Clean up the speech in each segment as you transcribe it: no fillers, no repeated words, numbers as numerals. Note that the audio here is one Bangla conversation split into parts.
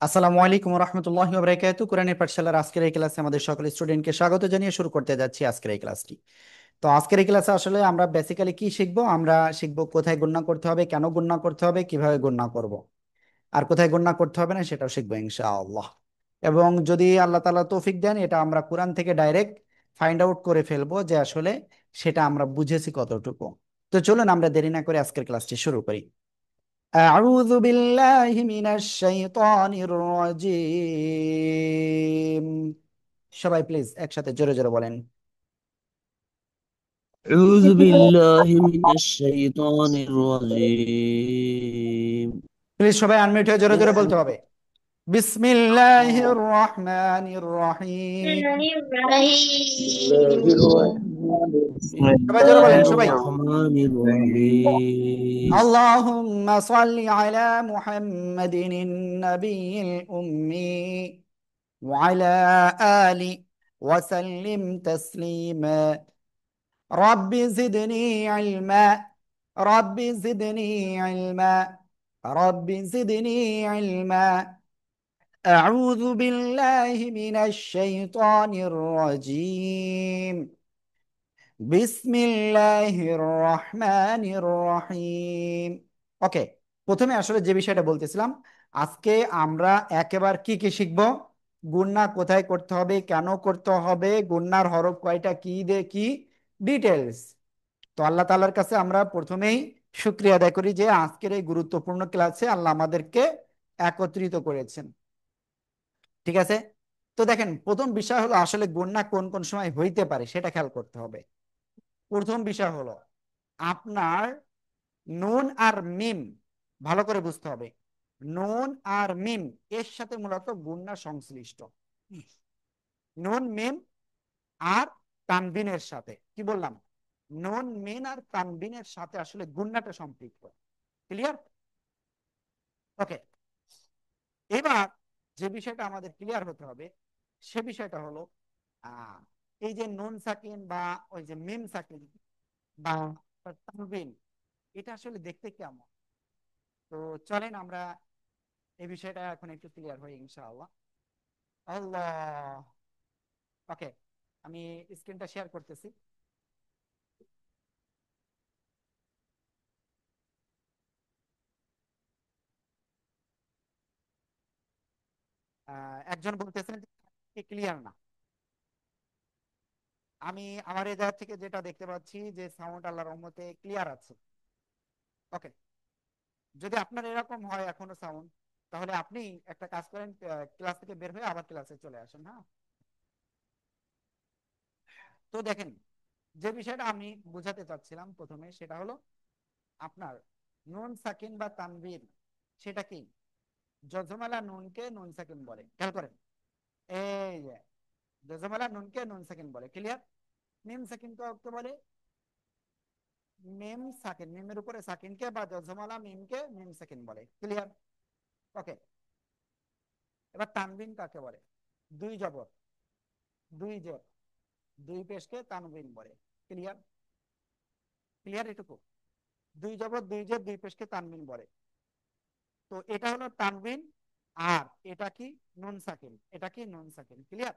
আসসালামু আলাইকুম রহমতুল্লাহি ওয়া বারাকাতুহু। কোরআনের পাঠশালার আজকের এই ক্লাসে আমাদের সকল স্টুডেন্টকে স্বাগত জানিয়ে শুরু করতে যাচ্ছি আজকের এই ক্লাসটি। তো আজকের এই ক্লাসে আসলে আমরা বেসিক্যালি কি শিখবো? আমরা শিখবো কোথায় গণনা করতে হবে, কেন গণনা করতে হবে, কিভাবে গণনা করব, আর কোথায় গণনা করতে হবে না সেটাও শিখবো ইনশাআল্লাহ। এবং যদি আল্লাহ তাআলা তৌফিক দেন, এটা আমরা কোরআন থেকে ডাইরেক্ট ফাইন্ড আউট করে ফেলবো যে আসলে সেটা আমরা বুঝেছি কতটুকু। তো চলুন আমরা দেরি না করে আজকের ক্লাসটি শুরু করি। أعوذ بالله من الشيطان الرجيم। সবাই প্লিজ একসাথে জোরে জোরে বলেন। أعوذ بالله من الشيطان الرجيم. প্লিজ সবাই আনমিউট হয়ে জোরে জোরে بسم বলতে হবে। বিসমিল্লাহির রহমানির রহিম। الله الرحمن সবাই জোরে বলেন الرحيم. সবাই। الرحمن الرحيم. اللهم صل على محمد النبي الأمي وعلى آله وسلم تسليما. رب زدني علما، رب زدني علما، رب زدني علما. أعوذ بالله من الشيطان الرجيم. بسم الله الرحمن الرحيم. ওকে, প্রথমে আসলে যে বিষয়টা বলতেছিলাম, আজকে আমরা একেবারে কি কি শিখব? গুণনা কোথায় করতে হবে, কেন করতে হবে, গুণনার হরফ কয়টা, কি দে কি, ডিটেলস। তো আল্লাহ তাআলার কাছে আমরা প্রথমেই শুকরিয়া আদায় করি যে আজকের এই গুরুত্বপূর্ণ ক্লাসে আল্লাহ আমাদেরকে একত্রিত করেছেন। ঠিক আছে। তো দেখেন, প্রথম বিষয় হলো আসলে গুণনা কোন কোন সময় হইতে পারে সেটা খেয়াল করতে হবে। প্রথম বিষয় হলো আপনার নুন আর মিম ভালো করে বুঝতে হবে। নুন আর মিম এর সাথে মূলত গুণনা সংশ্লিষ্ট। নুন মিম আর তানবিনের সাথে কি বললাম? নুন মিম আর তানবিনের সাথে আসলে গুণনাটা সম্পৃক্ত। ক্লিয়ার? ওকে। এবার যে বিষয়টা আমাদের ক্লিয়ার হতে হবে সে বিষয়টা হলো আহ এই যে নুন সাকিন বা ওই যে মিম সাকিন বা তানবিন, এটা আসলে দেখতে কেমন। তো চলেন আমরা এই বিষয়টা এখন একটু ক্লিয়ার হই ইনশাআল্লাহ। আল্লাহ। ওকে, আমি স্ক্রিনটা শেয়ার করতেছি। একজন বলতেছেন ক্লিয়ার না। আমি আমার এই জায়গা থেকে যেটা দেখতে পাচ্ছি যে সাউন্ড আল্লাহর রহমতে ক্লিয়ার আছে। ওকে, যদি আপনার এরকম হয় এখনো সাউন্ড, তাহলে আপনি একটা কাজ করেন, ক্লাস থেকে বের হয়ে আবার ক্লাসে চলে আসেন। হ্যাঁ, তো দেখেন, যে বিষয়টা আমি বোঝাতে চাচ্ছিলাম প্রথমে সেটা হলো আপনার নুন সাকিন বা তানবির, সেটা কি? যজমালা নুনকে নুন সাকিন বলে, খেয়াল করেন। এই যে যজমালা নুনকে নুন সাকিন বলে, ক্লিয়ার? মিম সাকিন কে বলে মিম সাকিন, মিমের উপরে সাকিনকে বা যজমালা মিমকে মিম সাকিন বলে, ক্লিয়ার? ওকে। এবার তানবিন কাকে বলে? দুই জবর, দুই জের, দুই পেশকে তানবিন বলে, ক্লিয়ার? ক্লিয়ার এটুকু? দুই জবর, দুই জের, দুই পেশকে তানবিন বলে। তো এটা হলো তানবিন। আর এটা কি? নুন সাকিন। এটা কি? নুন সাকিন, ক্লিয়ার?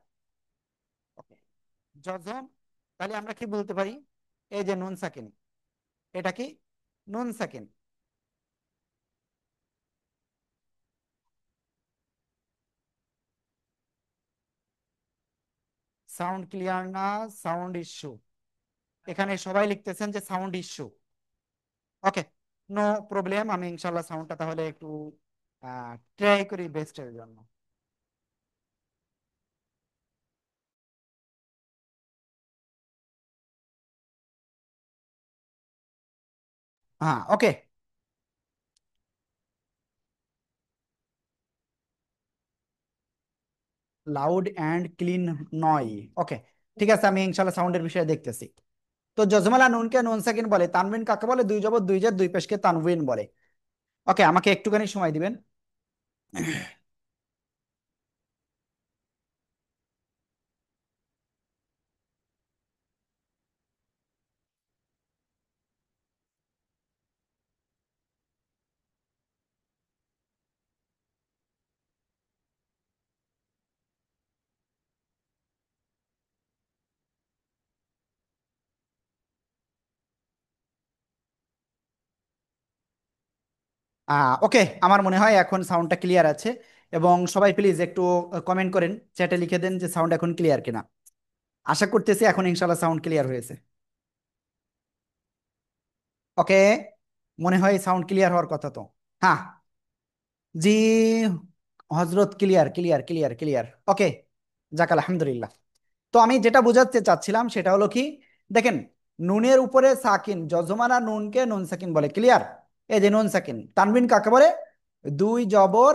ওকে। জজম, তাহলে আমরা কি বলতে পারি? এই যে নুন সাকিন, এটা কি? নুন সাকিন। সাউন্ড ক্লিয়ার না, সাউন্ড ইস্যু। এখানে সবাই লিখতেছেন যে সাউন্ড ইস্যু। ওকে, নো প্রবলেম, আমি ইনশাল্লাহ সাউন্ডটা তাহলে একটু ট্রাই করি বেস্টের জন্য। হ্যাঁ, ওকে। লাউড অ্যান্ড ক্লিন নয়। ওকে, ঠিক আছে, আমি ইনশাল্লাহ সাউন্ডের বিষয়ে দেখতেছি। তো জজমালা নুনকে নুন সাকিন বলে, তানবিন কাকে বলে? দুই জবর, দুই জের, দুই পেশকে তানবিন বলে। ওকে, আমাকে একটুখানি সময় দিবেন। ওকে, আমার মনে হয় এখন সাউন্ডটা ক্লিয়ার আছে। এবং সবাই প্লিজ একটু কমেন্ট করেন, চ্যাটে লিখে দেন যে সাউন্ড এখন ক্লিয়ার কিনা। আশা করতেছি এখন ইনশাল্লাহ সাউন্ড ক্লিয়ার হয়েছে। ওকে, মনে হয় সাউন্ড ক্লিয়ার হওয়ার কথা তো। হ্যাঁ, জি হজরত, ক্লিয়ার ক্লিয়ার ক্লিয়ার ক্লিয়ার। ওকে, যাক আলহামদুলিল্লাহ। তো আমি যেটা বোঝাতে চাচ্ছিলাম সেটা হলো কি, দেখেন, নুনের উপরে সাকিন, যজমানা নুনকে নুন সাকিন বলে, ক্লিয়ার। এই যে নুন সাকিন, তানবিন কাকে বলে? দুই জবর,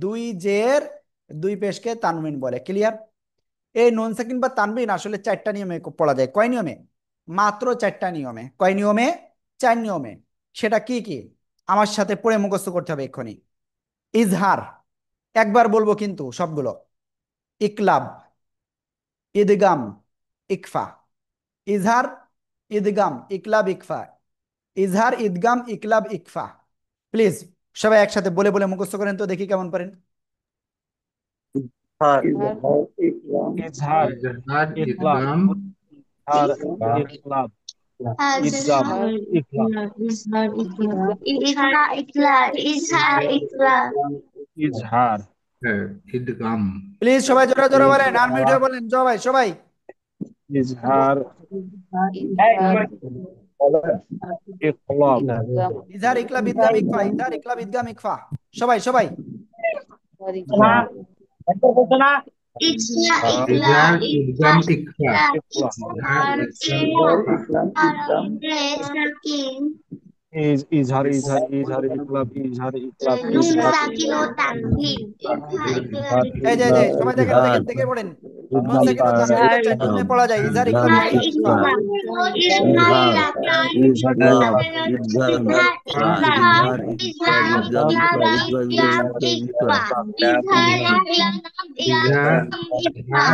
দুই জের, দুই পেশকে তানবিন বলে, ক্লিয়ার। এই নুন সাকিন বা তানবিন আসলে চারটা নিয়মে পড়া যায়। কয় নিয়মে? মাত্র চারটা নিয়মে। কয় নিয়মে? চার নিয়মে। সেটা কি কি? আমার সাথে পড়ে মুখস্থ করতে হবে এক্ষুনি। ইজহার, একবার বলবো কিন্তু সবগুলো। ইকলাব, ইদগাম, ইকফা। ইজহার, ইদগাম, ইকলাব, ইকফা। ইজহার, ইদগাম, ইকলাব, ইকফা। প্লিজ সবাই একসাথে বলে বলে মুখস্থ করেন তো, দেখি কেমন পারেন। Izhar, Izhar, Izhar, ইকলাব, ইদগাম, Izhar, ইকফা। ইকলাব, ইদগাম, Azhar, ইকফা, Izhar, Izhar, Izhar, হ্যাঁ, ইদগাম। প্লিজ সবাই জোরে জোরে বলেন, আনমিউট হয়ে বলেন সবাই সবাই। ইজহার, ইকলাব, ইজহার, ইকলাব, ইদগাম, ইকফা। ইজহার, ইকলাব, ইদগাম, ইকফা। সবাই সবাই। Izhar, Izhar, ইদগাম, ইকফা। ইকলাব, Izhar, ইদগাম, ইকফা। Izhar, Izhar, Izhar, ইকলাব, Izhar, ইকলাব, Nun Izhar, sakin o tanwin. Izhar, এই যে যে ইকলাব, সবাই দেখেন ইজহার, দেখেন দেখে পড়েন। নুন ইদগাম, সাকিন ও তানবিন এটা চার নিয়মে পড়া যায়। ইজহার, ইকলাব, ইদগাম, ইদগাম, ইকফা। ইকফা, ইজহার, ইকলাব, ইদগাম, ইকফা, ইজহার, ইকলাব, ইদগাম, ইকফা, ইজহার, ইদগাম, ইকফা, ইজহার, ইজহার, ইকলাব, ইদগাম, ইকফা।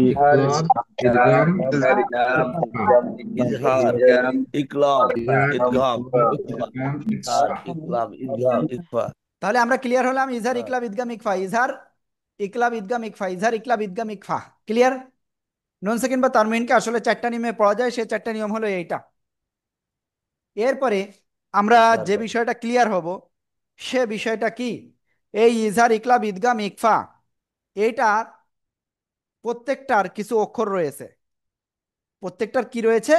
ইজহার, ইকলাব, ইজহার, ইদগাম, ইকলাব, ইকফা, ইদগাম, ইজহার, ইকফা। ইকলাব, ইদগাম, ইকফা। তাহলে আমরা ক্লিয়ার হলাম, ইজহার, ইকলাব, ইদগাম, ইকফা। ইজহার, ইকলাব, ইদগাম, ইকফা। ইজহার, ইকলাব, ইদগাম, ইকফা। ক্লিয়ার। নুন সাকিন বা তানবিনকে আসলে চারটা নিয়মে পড়া যায়, সেই চারটা নিয়ম হলো এইটা। এরপরে আমরা যে বিষয়টা ক্লিয়ার হব সে বিষয়টা কি, এই ইজহার, ইকলাব, ইদগাম, ইকফা, এইটার প্রত্যেকটার কিছু অক্ষর রয়েছে। প্রত্যেকটার কি রয়েছে?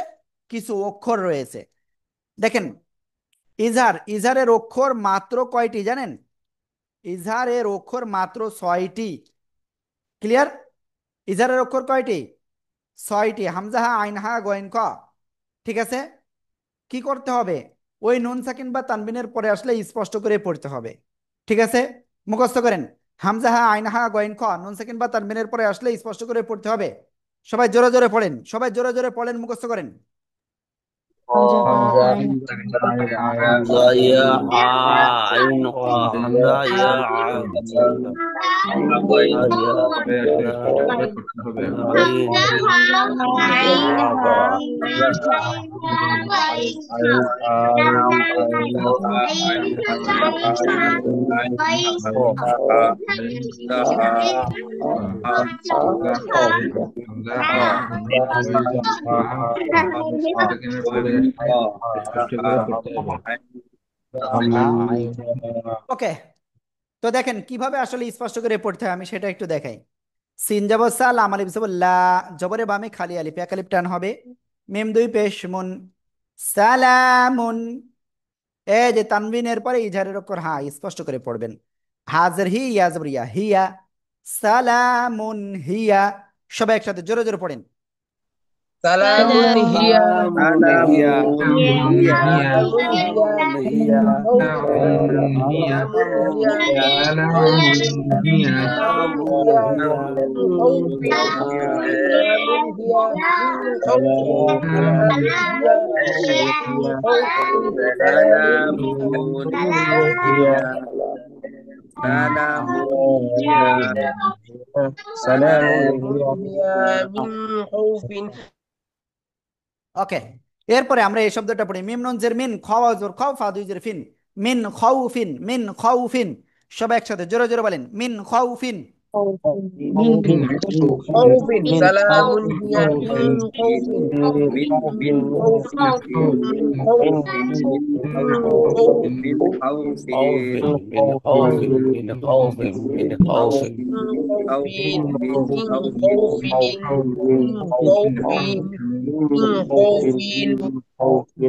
কিছু অক্ষর রয়েছে। দেখেন, ইজহারের অক্ষর মাত্র কয়টি জানেন? ইজহারের অক্ষর মাত্র 6টি। ক্লিয়ার। ইজহারের অক্ষর কয়টি? 6টি। হামজাহা, আইনহা, গয়েন, ক। ঠিক আছে। কি করতে হবে? ওই নুন সাকিন বা তানবিনের পরে আসলে স্পষ্ট করে পড়তে হবে। ঠিক আছে, মুখস্থ করেন। হামজাহা, আইনহা, গয়েন, খ, নুন সাকিন বা তানবিনের পরে আসলে স্পষ্ট করে পড়তে হবে। সবাই জোরে জোরে পড়েন, সবাই জোরে জোরে পড়েন, মুখস্থ করেন। হামজা, হামজা, ইয়া, আইন, হামজা, ইয়া, হামজা, ইয়া, সবাই আসলে স্পষ্ট করে পড়তে হবে। আইন, হামজা, সেকেন্ডের পরে আসলে স্পষ্ট করে পড়তে হবে। ওকে, তো দেখেন কিভাবে আসলে স্পষ্ট করে পড়তে হয় আমি সেটা একটু দেখাই। সিন জবর সা, লাম আলিফ জবর লা, জবরে বামে খালি আলিফ, এক আলিফ টান হবে। মিম দুই পেশ মুন, সালামুন। এই যে তানবিনের পরে ইজহারের অক্ষর হা, স্পষ্ট করে পড়বেন। হাজার হি, ইয়া জবর ইয়া, হিয়া, সালামুন হিয়া। সবাই একসাথে জোরে জোরে পড়েন। Salamun hiya Salamun hiya, salamun hiya, salamun hiya. ওকে, এরপরে আমরা এই শব্দটা পড়ি। মিম নুন জের মিন, খ ওয়া জবর খ, ফা দুই জের ফিন, মিন খাউফিন, মিন খাউফিন। সবাই একসাথে জোরে জোরে বলেন, মিন খাউফিন। من خوف من سلام خوف هي من خوف من من خوف من خوف من خوف خوف من خوف من خوف من خوف من خوف من خوف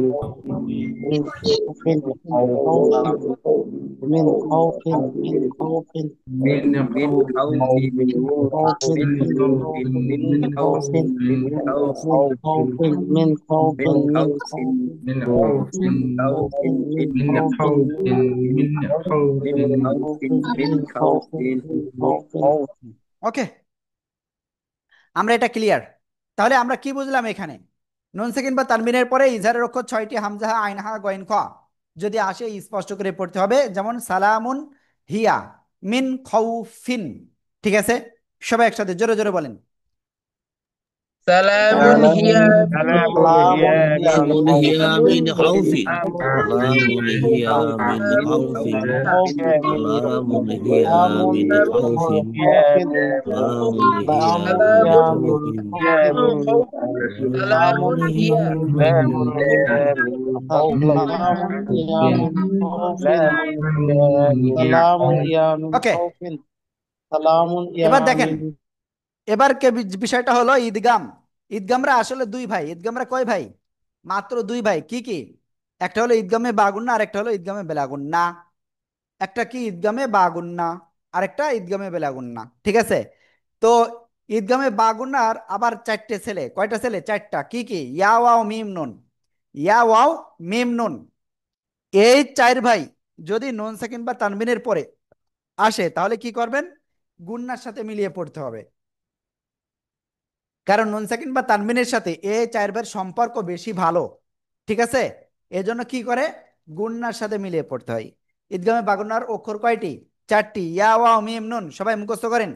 من خوف من خوف ওকে, আমরা এটা ক্লিয়ার। তাহলে আমরা কি বুঝলাম এখানে? নুন সেকেন্ড বা তানবিনের পরে ইজহারের অক্ষর 6টি, হামজাহা, আইনহা, গইন, খ যদি আসে স্পষ্ট করে পড়তে হবে, যেমন সালামুন হিয়া মিন খাউফিন। ঠিক আছে, সবাই একসাথে জোরে জোরে বলেন। سلام هي سلام هي من خوف سلام هي من خوف سلام هي من خوف سلام هي من خوف من خوف سلام هي ওকে, এবার দেখেন, এবার বিষয়টা হলো ঈদগাম। ঈদগামরা আসলে দুই ভাই। ঈদগামরা কয় ভাই? মাত্র দুই ভাই। কি কি? একটা হলো ঈদগামে বাগুন্না আর একটা হলো ঈদগামে বেলাগুন্না। একটা কি ঈদগামে বাগুন্না, আরেকটা ঈদগামে বেলাগুন্না। ঠিক আছে, তো ঈদগামে বাগুন্নার আবার চারটে ছেলে। কয়টা ছেলে? চারটা। কি কি? ইয়া ওয়াও মিম নুন, ইয়া ওয়াও মিম নুন। এই চার ভাই যদি নুন সাকিন বা তানবিনের পরে আসে তাহলে কি করবেন? গুন্নার সাথে মিলিয়ে পড়তে হবে, কারণ নুন সাকিন বা তানবিনের সাথে এ চার ভাইয়ের সম্পর্ক বেশি ভালো। ঠিক আছে, এজন্য কি করে? গুন্নার সাথে মিলিয়ে পড়তে হয়। ঈদগামে বাগুন্নার অক্ষর কয়টি? চারটি। ইয়া ওয়া মিম নুন, সবাই মুখস্থ করেন।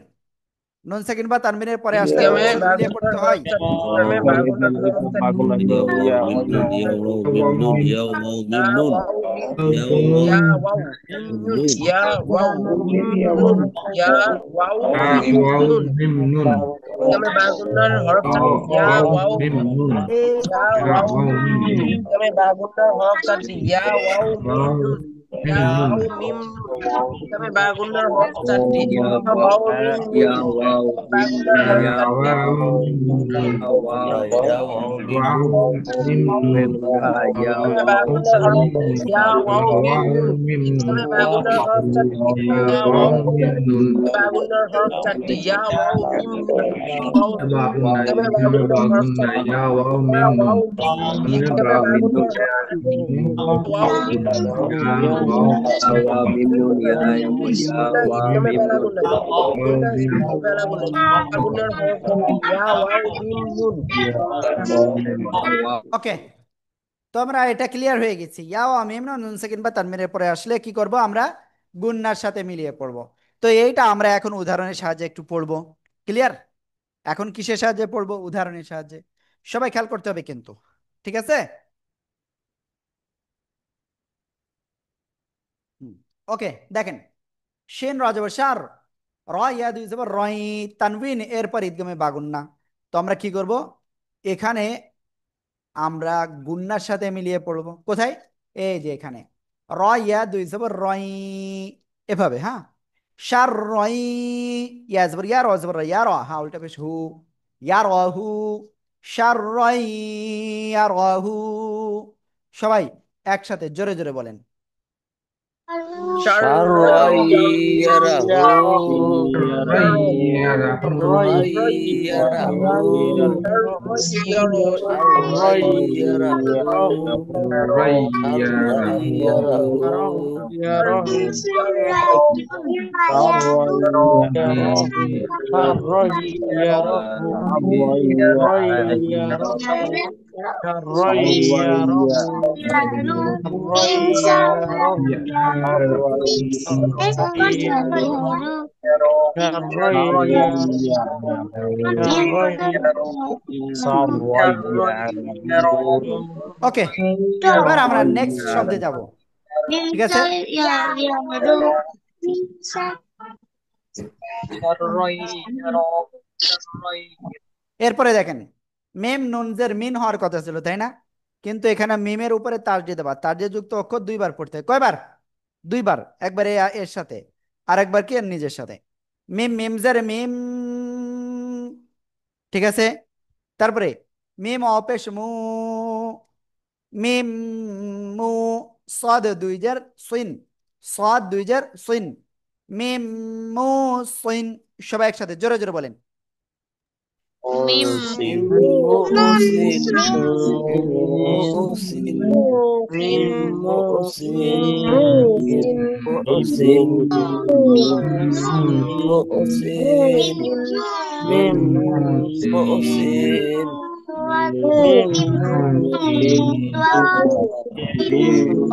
নুন সাকিন বা তানবিনের পরে আসলে ঈদগামে অক্ষর মিলিয়ে বাগুন্নার পড়তে হয়। হরফ চারটি ঈদগামে বাগুন্নার হরফ চারটি يا واو ميم نون يا واو ميم نون يا واو ميم ইয়া نون ওয়াও মিম يا واو ইয়া ওয়াও মিম ميم নুন نون ইয়া ওয়াও মিম নুন ইয়া ওয়াও মিম নুন ঈদগামে বাগুন্নার হরফ চারটি ইয়া ওয়াও ইয়া ওয়াও মিম নুন ঈদগামে বাগুন্নার হরফ চারটি ইয়া ওয়াও মিম নুন ইয়া ওয়াও মিম নুন ঈদগামে বাগুন্নার হরফ চারটি ইয়া ওয়াও মিম নুন বাগুন্নার হরফ চারটি يا واو ميم نون ঈদগামে বাগুন্নার হরফ ইয়া ওয়াও মিম নুন ঈদগামে বাগুন্নার হরফ চারটি ইয়া ওয়াও বাগুন্নার হরফ চারটি ইয়া ওয়াও মিম নুন ওয়াও মিম ঈদগামে বাগুন্নার হরফ চারটি ইয়া ওয়াও মিম নুন ঈদগামে বাগুন্নার হরফ চারটি ওয়াও মিম নুন বিসমিল্লাহ ঈদগামে বেলাগুন্না বিসমিল্লাহ ঈদগামে বেলাগুন্না বাগুন্নার হরফ চারটি ইয়া ওয়াও মিম নুন ওকে, তো আমরা এটা ক্লিয়ার হয়ে গেছি। ইয়াও আমিম না নুন সেকেন্ড বা তানমিনের পরে আসলে কি করব? আমরা গুন্নার সাথে মিলিয়ে পড়ব। তো এইটা আমরা এখন উদাহরণের সাহায্যে একটু পড়ব। ক্লিয়ার? এখন কিসের সাহায্যে পড়ব? উদাহরণের সাহায্যে। সবাই খেয়াল করতে হবে কিন্তু। ঠিক আছে, ওকে। দেখেন, শেন রাজব সার, র ইয়া দুই জবর রই, তানবিন এরপর ঈদগামে বাগুন্না। তো আমরা কি করব? এখানে আমরা গুন্নার সাথে মিলিয়ে পড়ব। কোথায়? এই যে এখানে র ইয়া দুই জবর রই, এভাবে। হ্যাঁ, শার রই, ইয়া জবর ইয়া, র জবর ইয়া, র, হ্যাঁ উল্টা পেশ হু, ইয়া রহু, শার রই ইয়া রহু। সবাই একসাথে জোরে জোরে বলেন। شر شريره شريره ওকে, এবার আমরা নেক্সট শব্দে যাব। ঠিক আছে, এরপরে দেখেন মেম নুনজের মিন হওয়ার কথা ছিল তাই না, কিন্তু এখানে মিমের উপরে তাসদিদ দেবা, তাসদিদ যুক্ত অক্ষর দুইবার পড়তে হয়। কয়বার? দুইবার। একবার এর সাথে আর একবার কি এর নিজের সাথে। মিম মিমজের মিম, ঠিক আছে। তারপরে মিম অপেশ মু, মিম মু, সাদ দুইজার সুইন, সাদ দুইজার সুইন, মিম মু সুইন। সবাই একসাথে জোরে জোরে বলেন। মিম মুসিন নুন মুসিন মিম মুসিন মিম মুসিন মুসিন মুসিন মিম নুন মুসিন মিম মিম নুন মুসিন মিম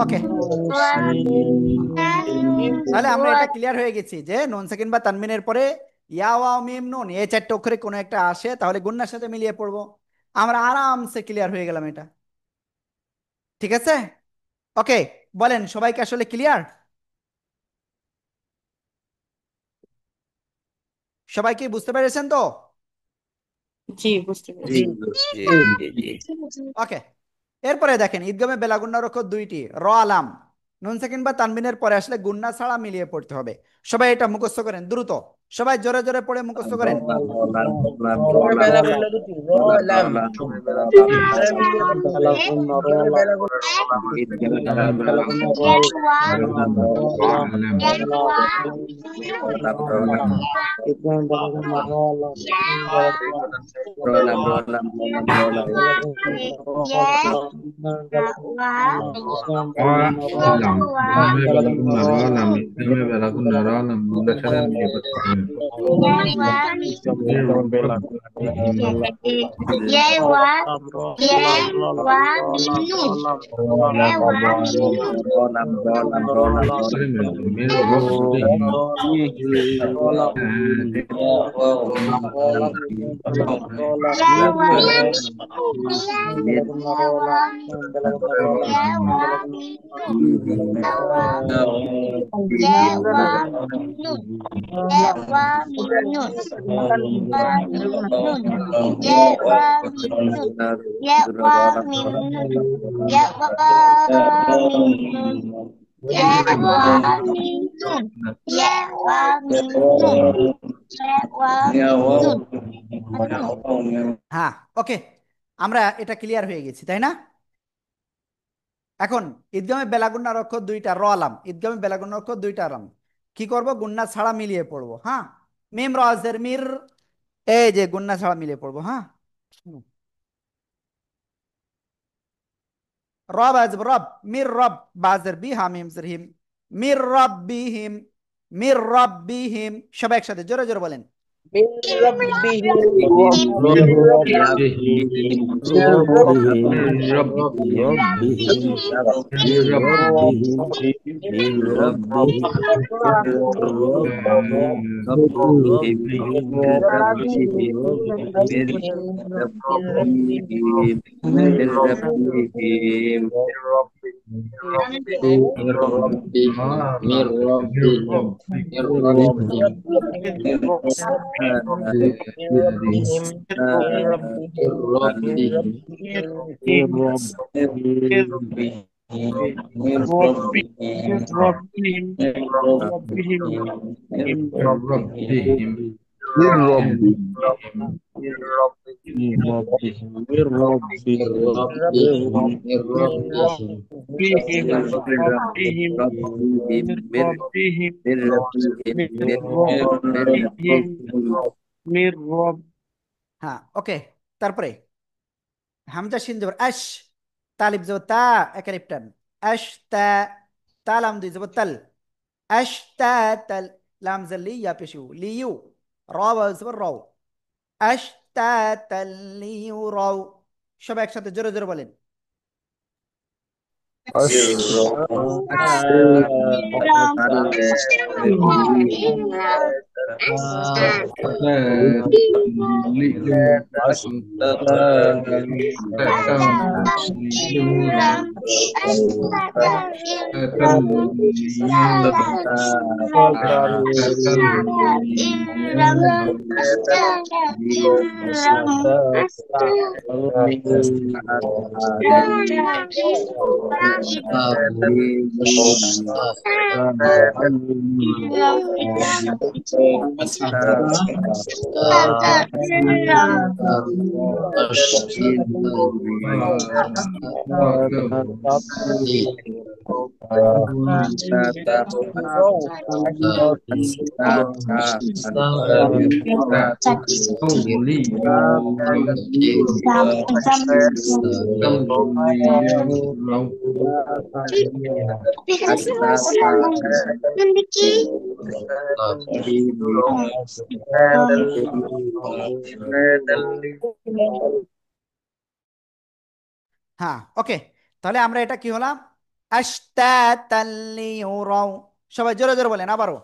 ওকে, তাহলে আমরা এটা ক্লিয়ার হয়ে গেছি যে নুন সাকিন বা তানবিনের পরে ইয়া ওয়াও মিম নুন এই চারটে অক্ষরে কোনো একটা আসে তাহলে গুন্নার সাথে মিলিয়ে পড়বো। আমরা আরামসে ক্লিয়ার হয়ে গেলাম এটা, ঠিক আছে। ওকে, বলেন সবাইকে আসলে ক্লিয়ার? সবাই কি বুঝতে পেরেছেন তো? জি বুঝতে জি পেরেছি। জি জি জি ওকে, এরপরে দেখেন ঈদগামে বেলা গুন্নার অক্ষর দুইটি র আলাম, নুন সাকিন বা তানবিনের পরে আসলে গুন্না ছাড়া মিলিয়ে পড়তে হবে। সবাই এটা মুখস্থ করেন দ্রুত, সবাই জোরে জোরে পড়ে মুখস্থ করেন। ঈদগামে বেলা গুন্না দুটি র লাম, আপনারা মিলিয়ে পড়তে হবে। ঈদগামে বেলা গুন্না Alam, Name Balakun Naralam, Name Balakun Naralam, Nunasara Nipatam, Mir Rabbihim, হ্যাঁ, ওকে, আমরা এটা ক্লিয়ার হয়ে গেছি তাই না। এখন ঈদগামে বেলা গুন্নার অক্ষর দুইটা র আলাম, ঈদগামে বেলা গুন্নার অক্ষর দুইটা আলাম, কি করব? গুন্না ছাড়া মিলিয়ে পড়বো। হ্যাঁ, মিম রাজের মির, এই যে গুন্না ছাড়া মিলিয়ে পড়বো। হ্যাঁ, রব আজ রব, মির রব, বাজের বি, হামিম জের হিম, মির রব্বিহিম, মির রব্বিহিম। সবাই একসাথে জোরে জোরে বলেন। মিন রাব্বিহিম, Mir মিন Rabbihim, Mir রব্বিহিম Rabbihim, রব্বিহিম Mir রব্বিহিম Mir রব্বিহিম Rabbihim, Mir রাব্বিহিম, Rabbihim, Mir Rabbihim, Rabbihim, হ্যাঁ, ওকে, তারপরে হামজা শিন জবর আশ, তালিব জবর তা, একালিপ টান, আশ তা, তা লাম দুই জবর তাল, আশ তা তাল, লাম জের লি ইয়া পেশু লিউ, র ওয়াও জবর রাও, আশ তা তাল লিউ রাও। সবাই একসাথে জোরে জোরে বলেন। হ্যাঁ, ওকে। তাহলে আমরা এটা কি হলাম? আশতাতাল লিউরাউ। সবাই জোরে জোরে বলেন আবারও।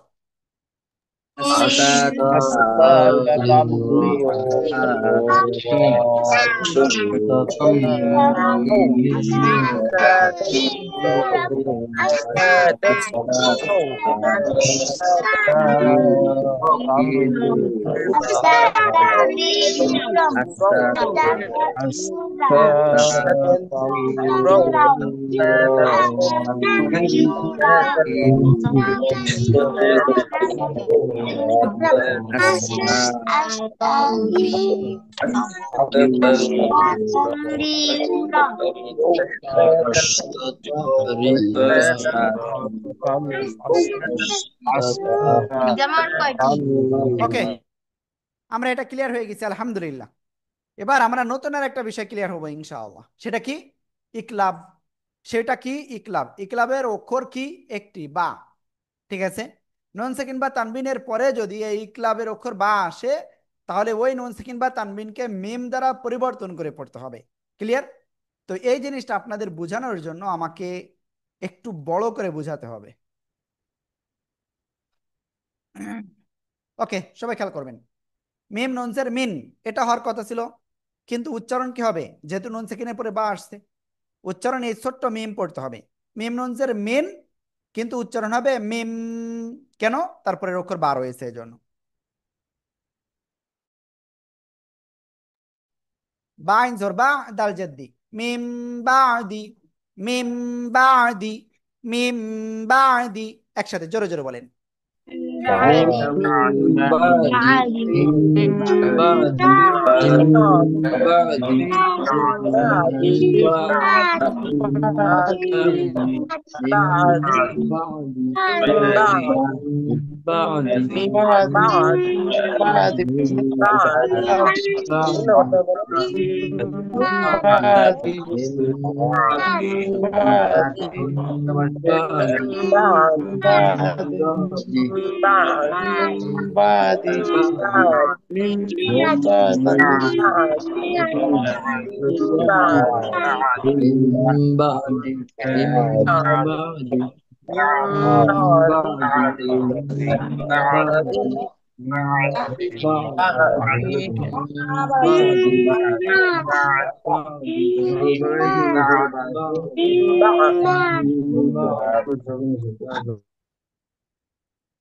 ওকে, আমরা এটা ক্লিয়ার হয়ে গেছি আলহামদুলিল্লাহ। এবার আমরা নতুন আর একটা বিষয় ক্লিয়ার হবো ইনশাআল্লাহ। সেটা কি? ইকলাব। সেটা কি? ইকলাব। ইকলাবের অক্ষর কি? একটি বা। ঠিক আছে, নুন সাকিন বা তানবিনের পরে যদি এই ইকলাবের অক্ষর বা আসে, তাহলে ওই নুন সাকিন বা তানবিনকে মিম দ্বারা পরিবর্তন করে পড়তে হবে। ক্লিয়ার? তো এই জিনিসটা আপনাদের বোঝানোর জন্য আমাকে একটু বড় করে বোঝাতে হবে। ওকে, সবাই খেয়াল করবেন। মিম নুনসের মিন, এটা হওয়ার কথা ছিল, কিন্তু উচ্চারণ কি হবে? যেহেতু নুন সেকেন্ডের পরে বা আসছে, উচ্চারণ এই ছোট্ট মিম পড়তে হবে। মিম নুনসের মিন, কিন্তু উচ্চারণ হবে মিম। কেন? তারপরে অক্ষর বা রয়েছে এই জন্য। বা ইনজোর বা দাল জেদ্দি, মিম বাদি, মিম বাদি, মিম বাদি। একসাথে জোরে জোরে বলেন।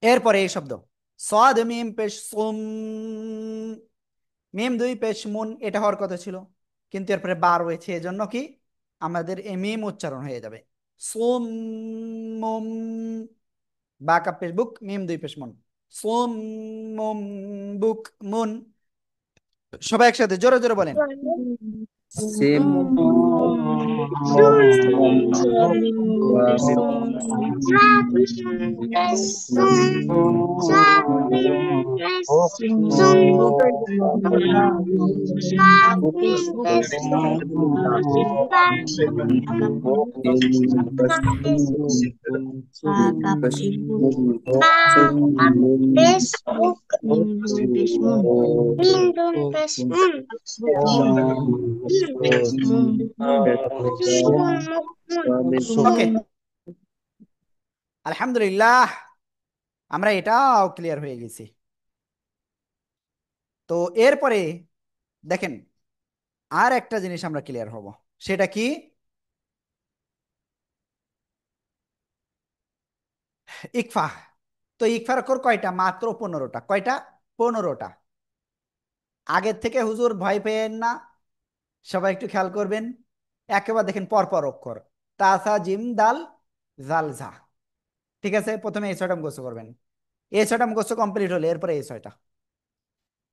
এরপরে এই শব্দ সাদ মিম পেশ সুম, মিম দুই পেশ মুন, এটা হওয়ার কথা ছিল, কিন্তু এরপরে বা রয়েছে, এজন্য কি আমাদের এই মিম উচ্চারণ হয়ে যাবে সুম মুম। বা কাপ পেশ বুক, মিম দুই পেশ মুন, সুম মুম বুক মুন। সবাই একসাথে জোরে জোরে বলেন। ওকে, আলহামদুলিল্লাহ আমরা এটাও ক্লিয়ার হয়ে গেছি। তো এরপরে দেখেন আর একটা জিনিস আমরা ক্লিয়ার হব, সেটা কি? ইকফা। তো ইকফার অক্ষর কয়টা? মাত্র 15টা। কয়টা? 15টা। আগের থেকে হুজুর ভয় পেয়েন না, সবাই একটু খেয়াল করবেন। একেবারে দেখেন পরপর অক্ষর, তাসা জিম দাল জাল ঝা। ঠিক আছে, প্রথমে এই 6টা মুখস্থ করবেন। এই 6টা মুখস্থ কমপ্লিট হলে এরপরে এই 6টা,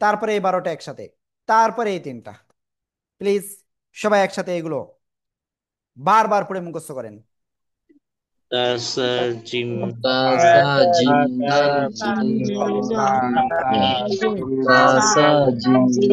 তারপরে এই 12টা একসাথে, তারপরে এই 3টা। প্লিজ সবাই একসাথে এগুলো বারবার পড়ে মুখস্থ করেন। তাসাজিম জিন্দাল তাসা জিন্দাল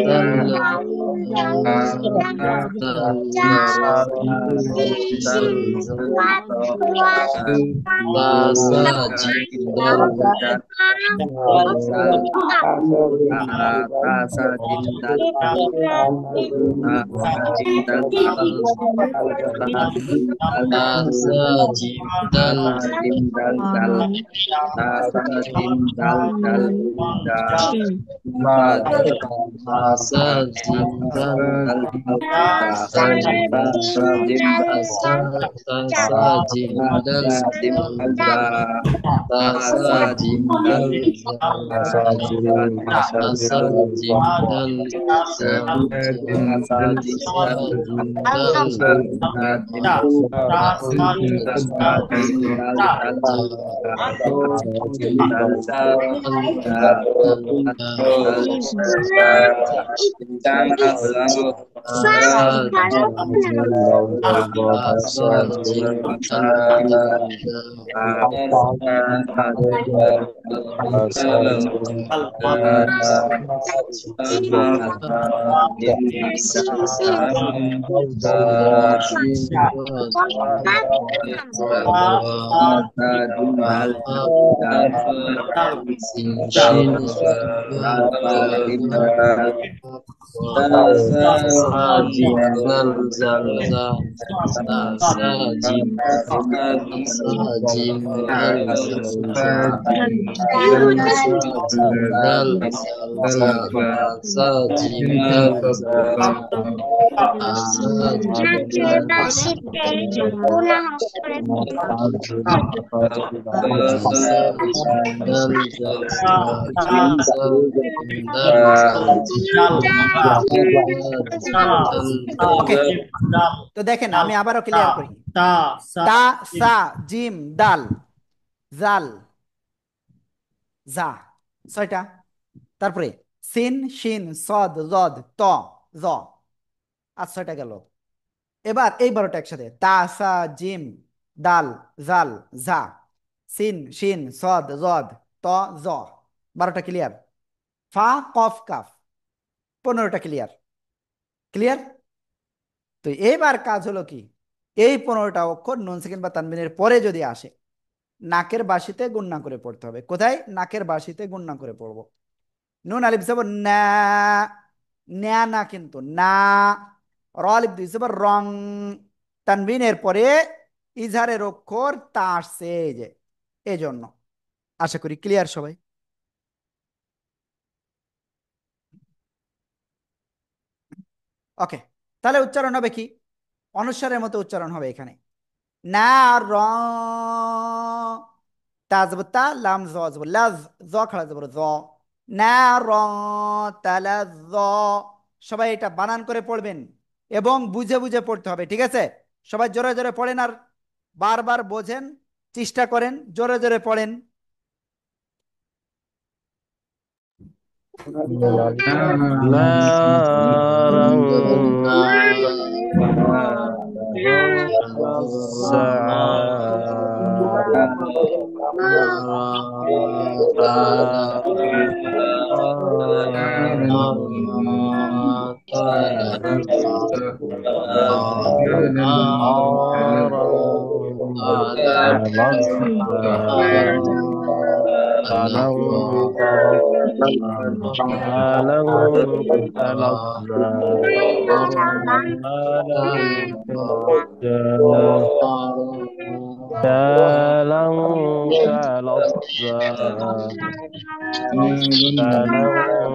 তো দেখেন আমি আবারও ক্লিয়ার করি। তা সা জিম দাল জাল জা 6টা, তারপরে সিন শিন সদ জদ ত জ, আর 6টা গেল। এবার এই 12টা একসাথে, তা সা জিম দাল জাল জা সিন শিন সদ জদ ত জ, 12টা ক্লিয়ার। ফা কফ কাফ 15টা ক্লিয়ার। ক্লিয়ার? তো এইবার কাজ হলো কি, এই 15টা অক্ষর নুন সেকেন্ড বা তানবিনের পরে যদি আসে, নাকের বাসিতে গুণনা করে পড়তে হবে। কোথায়? নাকের বাসিতে গুণনা করে পড়বো। নুন আলিফ জবর না, না না কিন্তু না। র আলিফ দুই জবর রং, তানবিনের পরে ইজহারের অক্ষর তা আসছে, এই যে এই জন্য। আশা করি ক্লিয়ার সবাই। ওকে, তাহলে উচ্চারণ হবে কি? অনুস্বারের মতো উচ্চারণ হবে এখানে। না র তা জবর তা, লাম জ জবর লাজ, জ খাড়া জবর জ, না র তালা জ। সবাই এটা বানান করে পড়বেন এবং বুঝে বুঝে পড়তে হবে, ঠিক আছে? সবাই জোরে জোরে পড়েন আর বারবার বোঝেন, চেষ্টা করেন, জোরে জোরে পড়েন। قرآنا تلظى قرآنا تلظى كلا تلظى كلا تلظى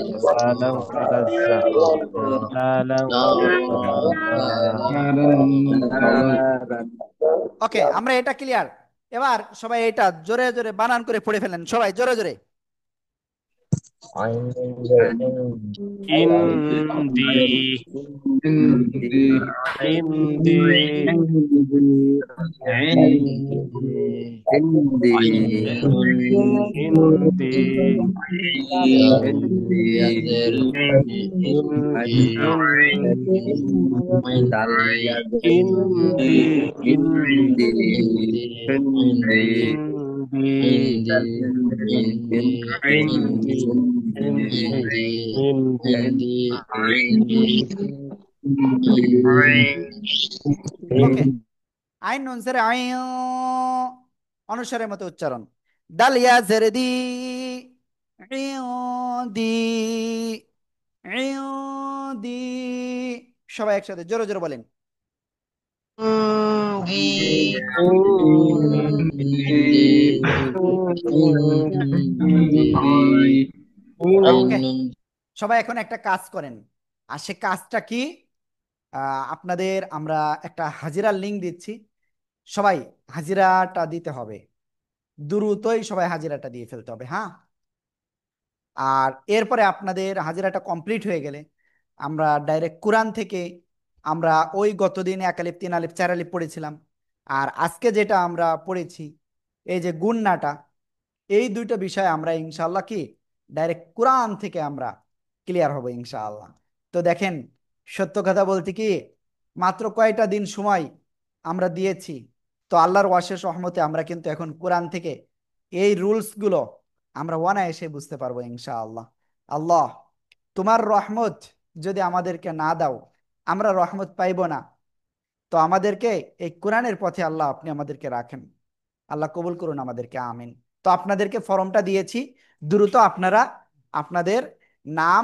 كلا كلا تلظى كلا ওকে, আমরা এটা ক্লিয়ার। এবার সবাই এটা জোরে জোরে বানান করে পড়ে ফেলেন, সবাই জোরে জোরে। عندي عندي عندي ওকে, আইন নুন জের আইন অনুসারের মতো উচ্চারণ। দাল ইয়া জের দি, দি, দি। সবাই একসাথে জোরে জোরে বলেন। ওকে, সবাই এখন একটা কাজ করেন, আর সে কাজটা কি? আপনাদের আমরা একটা হাজিরার লিঙ্ক দিচ্ছি, সবাই হাজিরাটা দিতে হবে, দ্রুতই সবাই হাজিরাটা দিয়ে ফেলতে হবে, হ্যাঁ। আর এরপরে আপনাদের হাজিরাটা কমপ্লিট হয়ে গেলে আমরা ডাইরেক্ট কোরআন থেকে আমরা ওই গতদিন 1 আলিফ 3 আলিফ 4 আলিফ পড়েছিলাম, আর আজকে যেটা আমরা পড়েছি এই যে গুন্নাটা, এই দুইটা বিষয় আমরা ইনশাআল্লাহ কি ডাইরেক্ট কোরআন থেকে আমরা ক্লিয়ার হব ইনশাআল্লাহ। তো দেখেন, সত্য কথা বলতে কি, মাত্র কয়টা দিন সময় আমরা দিয়েছি, তো আল্লাহর অশেষ রহমতে আমরা কিন্তু এখন কোরআন থেকে এই রুলসগুলো আমরা অনায়াসে বুঝতে পারবো ইনশাআল্লাহ। আল্লাহ, তোমার রহমত যদি আমাদেরকে না দাও, আমরা রহমত পাইব না। তো আমাদেরকে এই কোরআনের পথে আল্লাহ আপনি আমাদেরকে রাখেন, আল্লাহ কবুল করুন আমাদেরকে, আমিন। তো আপনাদেরকে ফর্মটা দিয়েছি, দ্রুত আপনারা আপনাদের নাম,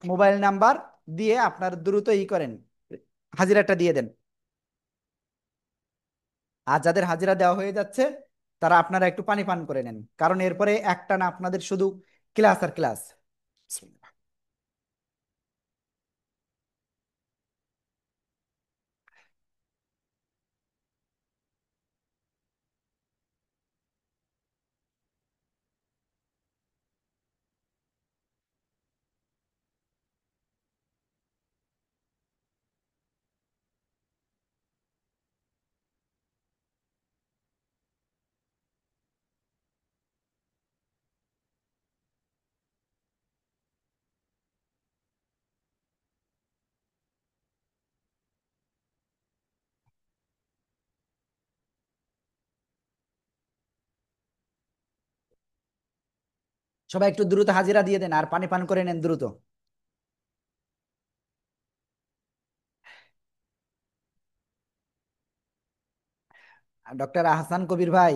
মোবাইল নাম্বার দিয়ে আপনারা দ্রুত করেন, হাজিরাটা দিয়ে দেন। আর যাদের হাজিরা দেওয়া হয়ে যাচ্ছে তারা আপনারা একটু পানি পান করে নেন, কারণ এরপরে একটা না আপনাদের শুধু ক্লাস আর ক্লাস। সবাই একটু দ্রুত হাজিরা দিয়ে দেন আর পানি পান করে নেন দ্রুত। ডক্টর আহসান কবির ভাই,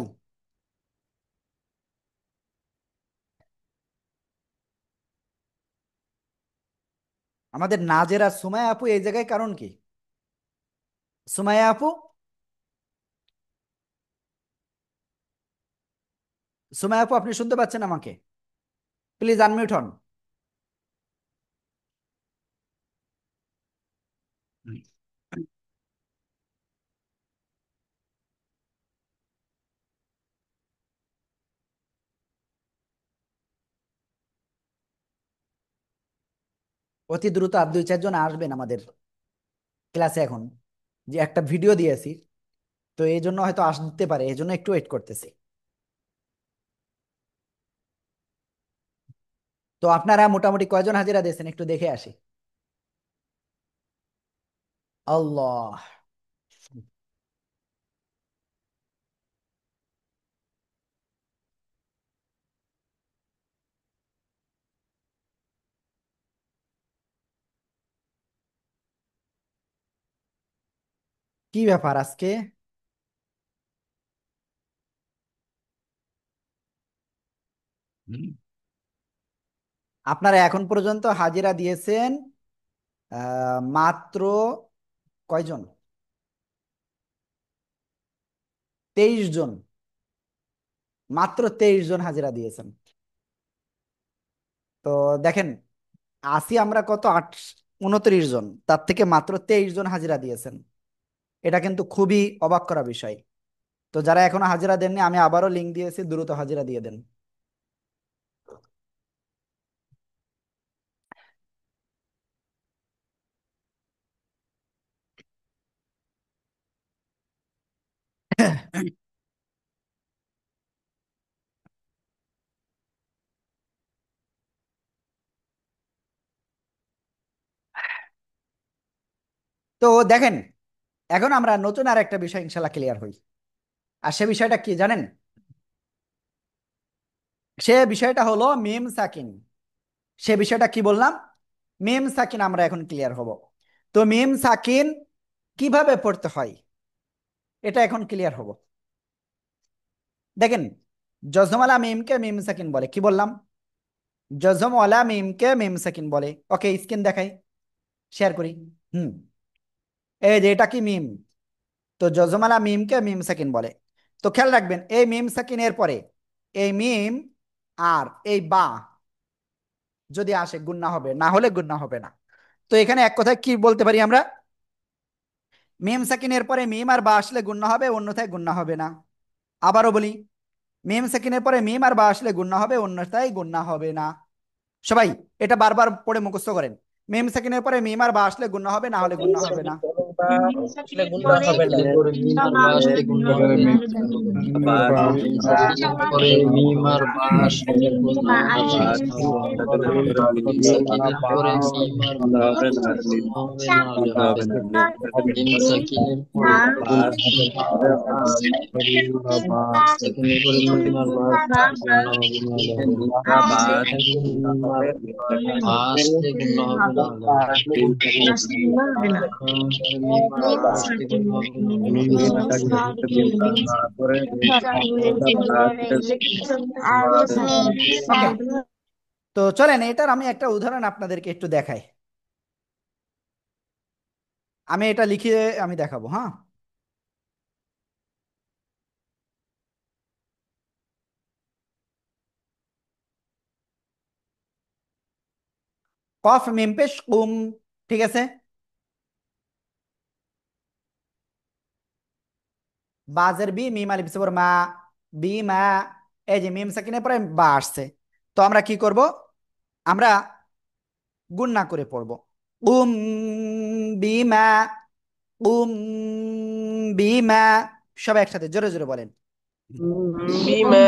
আমাদের নাজেরা সুমাইয়া আপু এই জায়গায় কারণ কি? সুমাইয়া আপু, সুমাইয়া আপু আপনি শুনতে পাচ্ছেন আমাকে? প্লিজ আনমিউট হন। অতি দ্রুত আর 2-4 জন আসবেন আমাদের ক্লাসে এখন, যে একটা ভিডিও দিয়েছি, তো এই জন্য হয়তো আসতে পারে, এই জন্য একটু ওয়েট করতেছি। তো আপনারা মোটামুটি কয়জন হাজিরা দিয়েছেন একটু দেখে আসি। আল্লাহ, কি ব্যাপার আজকে? আপনারা এখন পর্যন্ত হাজিরা দিয়েছেন মাত্র কয়জন? 23 জন। মাত্র 23 জন হাজিরা দিয়েছেন। তো দেখেন, আসি আমরা কত 29 জন, তার থেকে মাত্র 23 জন হাজিরা দিয়েছেন। এটা কিন্তু খুবই অবাক করা বিষয়। তো যারা এখনো হাজিরা দেননি, আমি আবারও লিঙ্ক দিয়েছি, দ্রুত হাজিরা দিয়ে দেন। তো দেখেন, এখন আমরা নতুন আর একটা বিষয় ইনশাল্লাহ ক্লিয়ার হই। আর সে বিষয়টা কি জানেন? সে বিষয়টা হলো মিম সাকিন। সে বিষয়টা কি বললাম? মিম সাকিন আমরা এখন ক্লিয়ার হব। তো মিম সাকিন কিভাবে পড়তে হয় এটা এখন ক্লিয়ার হব। দেখেন, জজমওয়ালা মিমকে মিম সাকিন বলে, কি বললাম? জজমওয়ালা মিমকে মিম সাকিন বলে। ওকে, স্ক্রিন দেখাই, শেয়ার করি। হুম, এই যে এটা কি মিম। তো জজমওয়ালা মিমকে মিম সাকিন বলে। তো খেয়াল রাখবেন, এই মিম সাকিনের পরে এই মিম আর এই বা যদি আসে গুণনা হবে, না হলে গুণনা হবে না। তো এখানে এক কথায় কি বলতে পারি আমরা? মিম সাকিনের পরে মিম আর বা আসলে গুণনা হবে, অন্যথায় গুণনা হবে না। আবারও বলি, মিম সাকিনের পরে মিম আর বা আসলে গুণনা হবে, অন্যথায় গুণনা হবে না। সবাই এটা বারবার পড়ে মুখস্থ করেন। মিম সাকিনের পরে মিম আর বা আসলে গুণনা হবে, না হলে গুণনা হবে না। বা আসলে গুণনা হবে না। পরে মিম আর বা আসলে গুণনা হবে না। মিম সাকিনের পরে মিম আর বা আসলে গুণনা হবে, না হলে হবে না। মিম সাকিনের পরে সাকিনের পরে মিম আর বা আসলে গুণনা হবে, না হলে হবে না। বা আসলে গুণনা হবে, না হলে হবে না। মিম আর বা আসলে গুণনা হবে, না হলে হবে না। ওকে, তো চলেন এটার আমি একটা উদাহরণ আপনাদেরকে একটু দেখাই। আমি এটা লিখে আমি দেখাবো। হ্যাঁ, কফ মিম পেশ কুম, ঠিক আছে। বাজের বি, মিম আলিফ জবর মা, বি মা। এই যে মিম সাকিনের পরে বা আসছে, তো আমরা কি করব? আমরা গুণনা করে পড়ব। উম বিমা, উম বিমা। সব একসাথে জোরে জোরে বলেন। বিমা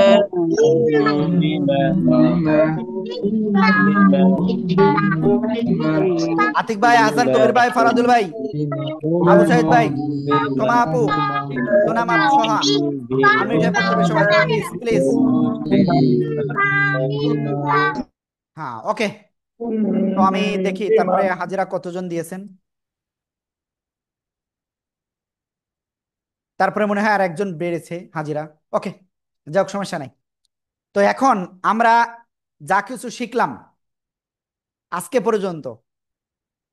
আতিক ভাই, হাসান কবির ভাই, ফারাদুল ভাই, আবু সাইদ ভাই, সোমা আপু, সোনাম আপু, সোহা, আমি উঠে পড়তে হবে সবাই, প্লিজ প্লিজ। হ্যাঁ, ওকে। তো আমি দেখি তারপরে হাজিরা কতজন দিয়েছেন। তারপরে মনে হয় আর একজন বেড়েছে হাজিরা। ওকে, যাক, সমস্যা নাই। তো এখন আমরা যা কিছু শিখলাম আজকে পর্যন্ত,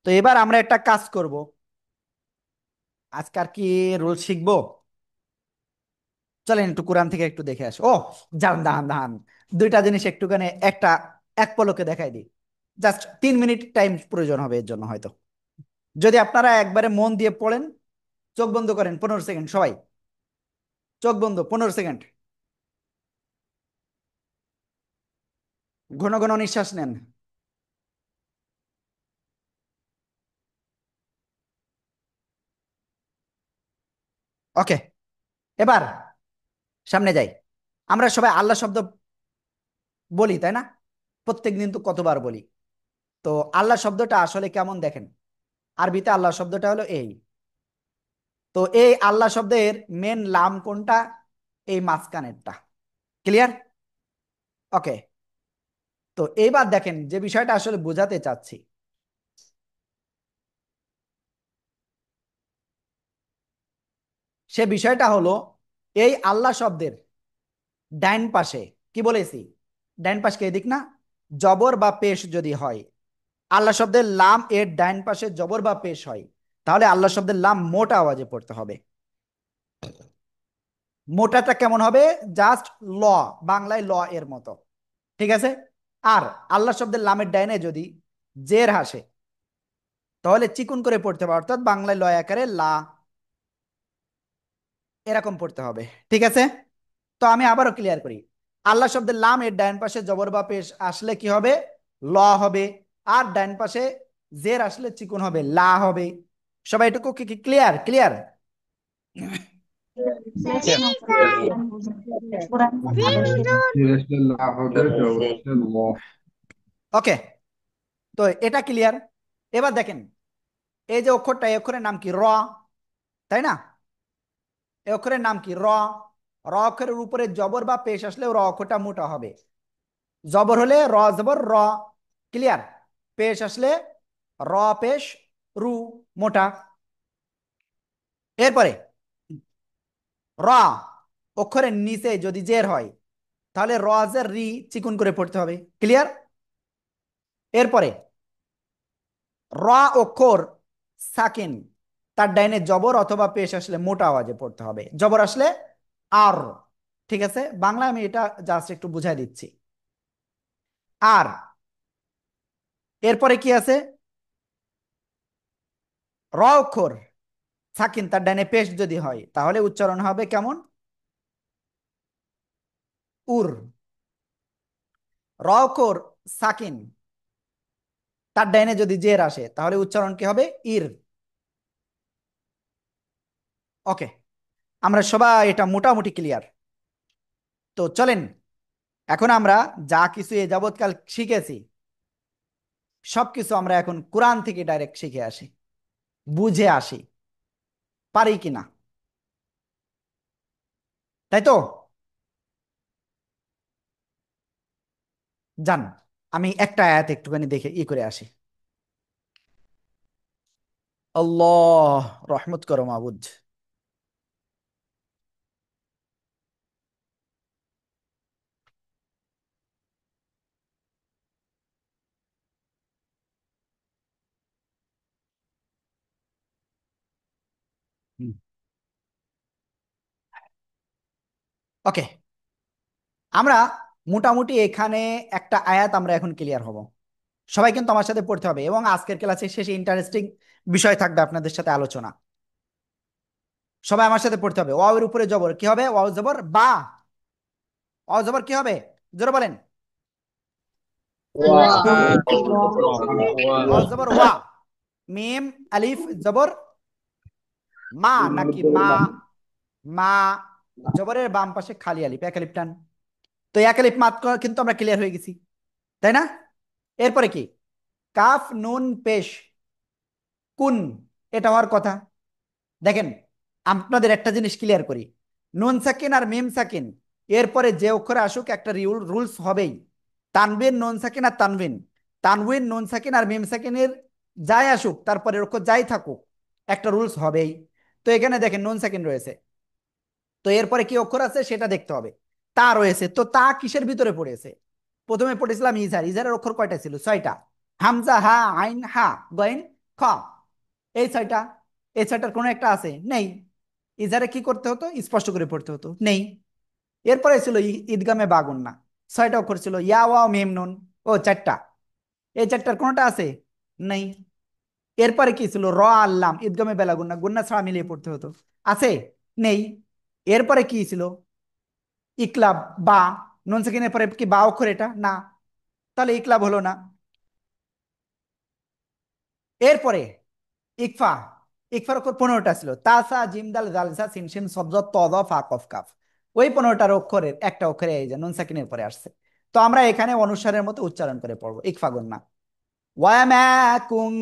তো এবার আমরা একটা কাজ করব। আজকার কি রুল শিখবো? চলেন একটু কোরআন থেকে একটু দেখে আসো। ও, জান দাহান দাহান, দুইটা জিনিস একটুখানি একটা এক পলকে দেখাই দিই। জাস্ট 3 মিনিট টাইম প্রয়োজন হবে এর জন্য হয়তো। যদি আপনারা একবারে মন দিয়ে পড়েন, চোখ বন্ধ করেন 15 সেকেন্ড সবাই, চোখ বন্ধ 15 সেকেন্ড, ঘন ঘন নিঃশ্বাস নেন। ওকে, এবার সামনে যাই। আমরা সবাই আল্লাহ শব্দ বলি, তাই না? প্রত্যেকদিন তো কতবার বলি। তো আল্লাহ শব্দটা আসলে কেমন দেখেন। আরবিতে আল্লাহ শব্দটা হলো এই। তো এই আল্লাহ শব্দের মেন লাম কোনটা? এই মাঝখানেরটা। ক্লিয়ার? ওকে, তো এইবার দেখেন যে বিষয়টা আসলে বোঝাতে চাচ্ছি, সে বিষয়টা হলো এই আল্লাহ শব্দের ডাইন পাশে কি বলেছি? ডাইন পাশকে এদিক না, জবর বা পেশ যদি হয়, আল্লাহ শব্দের লাম এর ডাইন পাশে জবর বা পেশ হয়, তাহলে আল্লাহ শব্দের লাম মোটা আওয়াজে পড়তে হবে। মোটাটা কেমন হবে? জাস্ট ল, বাংলায় ল এর মতো, ঠিক আছে। আর আল্লাহ শব্দের লামের ডাইনে যদি জের আসে, তাহলে চিকুন করে পড়তে হবে, অর্থাৎ বাংলায় লয় আকারে লা, এরকম পড়তে হবে, ঠিক আছে। তো আমি আবারও ক্লিয়ার করি, আল্লাহ শব্দের লাম এর ডাইন পাশে জবর বা পেশ আসলে কি হবে? ল হবে। আর ডাইন পাশে জের আসলে চিকুন হবে, লা হবে। সবাই এটুকু কি ক্লিয়ার? ক্লিয়ার? ওকে, তো এটা ক্লিয়ার। এবার দেখেন, এই যে অক্ষরটা, এই অক্ষরের নাম কি? র, তাই না? এই অক্ষরের নাম কি? র। র অক্ষরের উপরে জবর বা পেশ আসলে র অক্ষরটা মোটা হবে। জবর হলে র জবর র, ক্লিয়ার। পেশ আসলে র পেশ রু, মোটা। এরপরে র অক্ষরের নিচে যদি জের হয়, তাহলে র জের রি, চিকুন করে পড়তে হবে, ক্লিয়ার। এরপরে র অক্ষর সাকিন, তার ডাইনে জবর অথবা পেশ আসলে মোটা আওয়াজে পড়তে হবে, জবর আসলে আর, ঠিক আছে। বাংলা আমি এটা জাস্ট একটু বুঝাই দিচ্ছি। আর এরপরে কি আছে? র অক্ষর সাকিন, তার ডাইনে পেশ যদি হয়, তাহলে উচ্চারণ হবে কেমন? উর। র অক্ষর সাকিন, তার ডাইনে যদি জের আসে, তাহলে উচ্চারণ কি হবে? ইর। ওকে, আমরা সবাই এটা মোটামুটি ক্লিয়ার। তো চলেন, এখন আমরা যা কিছু এ যাবৎকাল শিখেছি, সবকিছু আমরা এখন কোরআন থেকে ডাইরেক্ট শিখে আসি, বুঝে আসি, পারি কিনা, তাই তো? জান, আমি একটা আয়াত একটুখানি দেখে করে আসি। আল্লাহ রহমত করো মাবুদ। ওকে, আমরা মোটামুটি এখানে একটা আয়াত আমরা এখন ক্লিয়ার হব। সবাই কিন্তু আমার সাথে পড়তে হবে, এবং আজকের ক্লাসের শেষে ইন্টারেস্টিং বিষয় থাকবে আপনাদের সাথে আলোচনা। সবাই আমার সাথে পড়তে হবে। ওয়াও এর উপরে জবর কি হবে? ওয়াও জবর বা। ওয়াও জবর কি হবে? জোরে বলেন। ওয়াও জবর ওয়া। মিম আলিফ জবর মা নাকি মা? মা। জবরের বাম পাশে খালি আলিফ, এক আলিফ টান। তো এক আলিফ মাত কিন্তু আমরা ক্লিয়ার হয়ে গেছি, তাই না? এরপরে কি? কাফ নুন পেশ কুন, এটা হওয়ার কথা। দেখেন, আপনাদের একটা জিনিস ক্লিয়ার করি, নুন সাকিন আর মিম সাকিন, এরপরে যে অক্ষরে আসুক একটা রুলস হবেই। তানবিন নুন সাকিন আর তানবিন, তানবিন নুন সাকিন আর মিম সাকিনের যাই আসুক, তারপরে অক্ষর যাই থাকুক, একটা রুলস হবেই। তো এখানে দেখেন নুন সাকিন রয়েছে, তো এরপরে কি অক্ষর আছে সেটা দেখতে হবে। তা রয়েছে, তো তা কিসের ভিতরে পড়েছে? প্রথমে পড়েছিলাম ইজার, ইজারের অক্ষর কয়টা ছিল? ছয়টা। হামজা, হা, আইন, হা, গইন, খ, এই ছয়টা। এই ছয়টার কোনো একটা আছে? নেই। ইজারে কি করতে হতো? স্পষ্ট করে পড়তে হতো, নেই। এরপরে ছিল ঈদগামে বাগুন্না, ছয়টা অক্ষর ছিল, ইয়া ওয়াও মিম নুন, ও চারটা। এই চারটার কোনোটা আছে? নেই। এরপরে কি ছিল? র আল্লাম, ঈদগামে বেলাগুন্না, গুন্না ছাড়া মিলিয়ে পড়তে হতো, আছে? নেই। এরপরে কি ছিল? ইকলাব বা, নুন সেকেন্ডের পরে কি বা অক্ষর? এটা না, তাহলে ইকলাব হলো না। এরপরে ইকফা, ইকফার অক্ষর 15টা ছিল, তাসা জিম দাল জালসা সিন শিন সদ ত দ ফা কফ কাফ। ওই 15টার অক্ষরের একটা অক্ষরে এই যে নুন সাকিনের পরে আসছে। তো আমরা এখানে অনুসারের মতো উচ্চারণ করে পড়বো, ইকফা গুন্না। ওয়ামাকুম,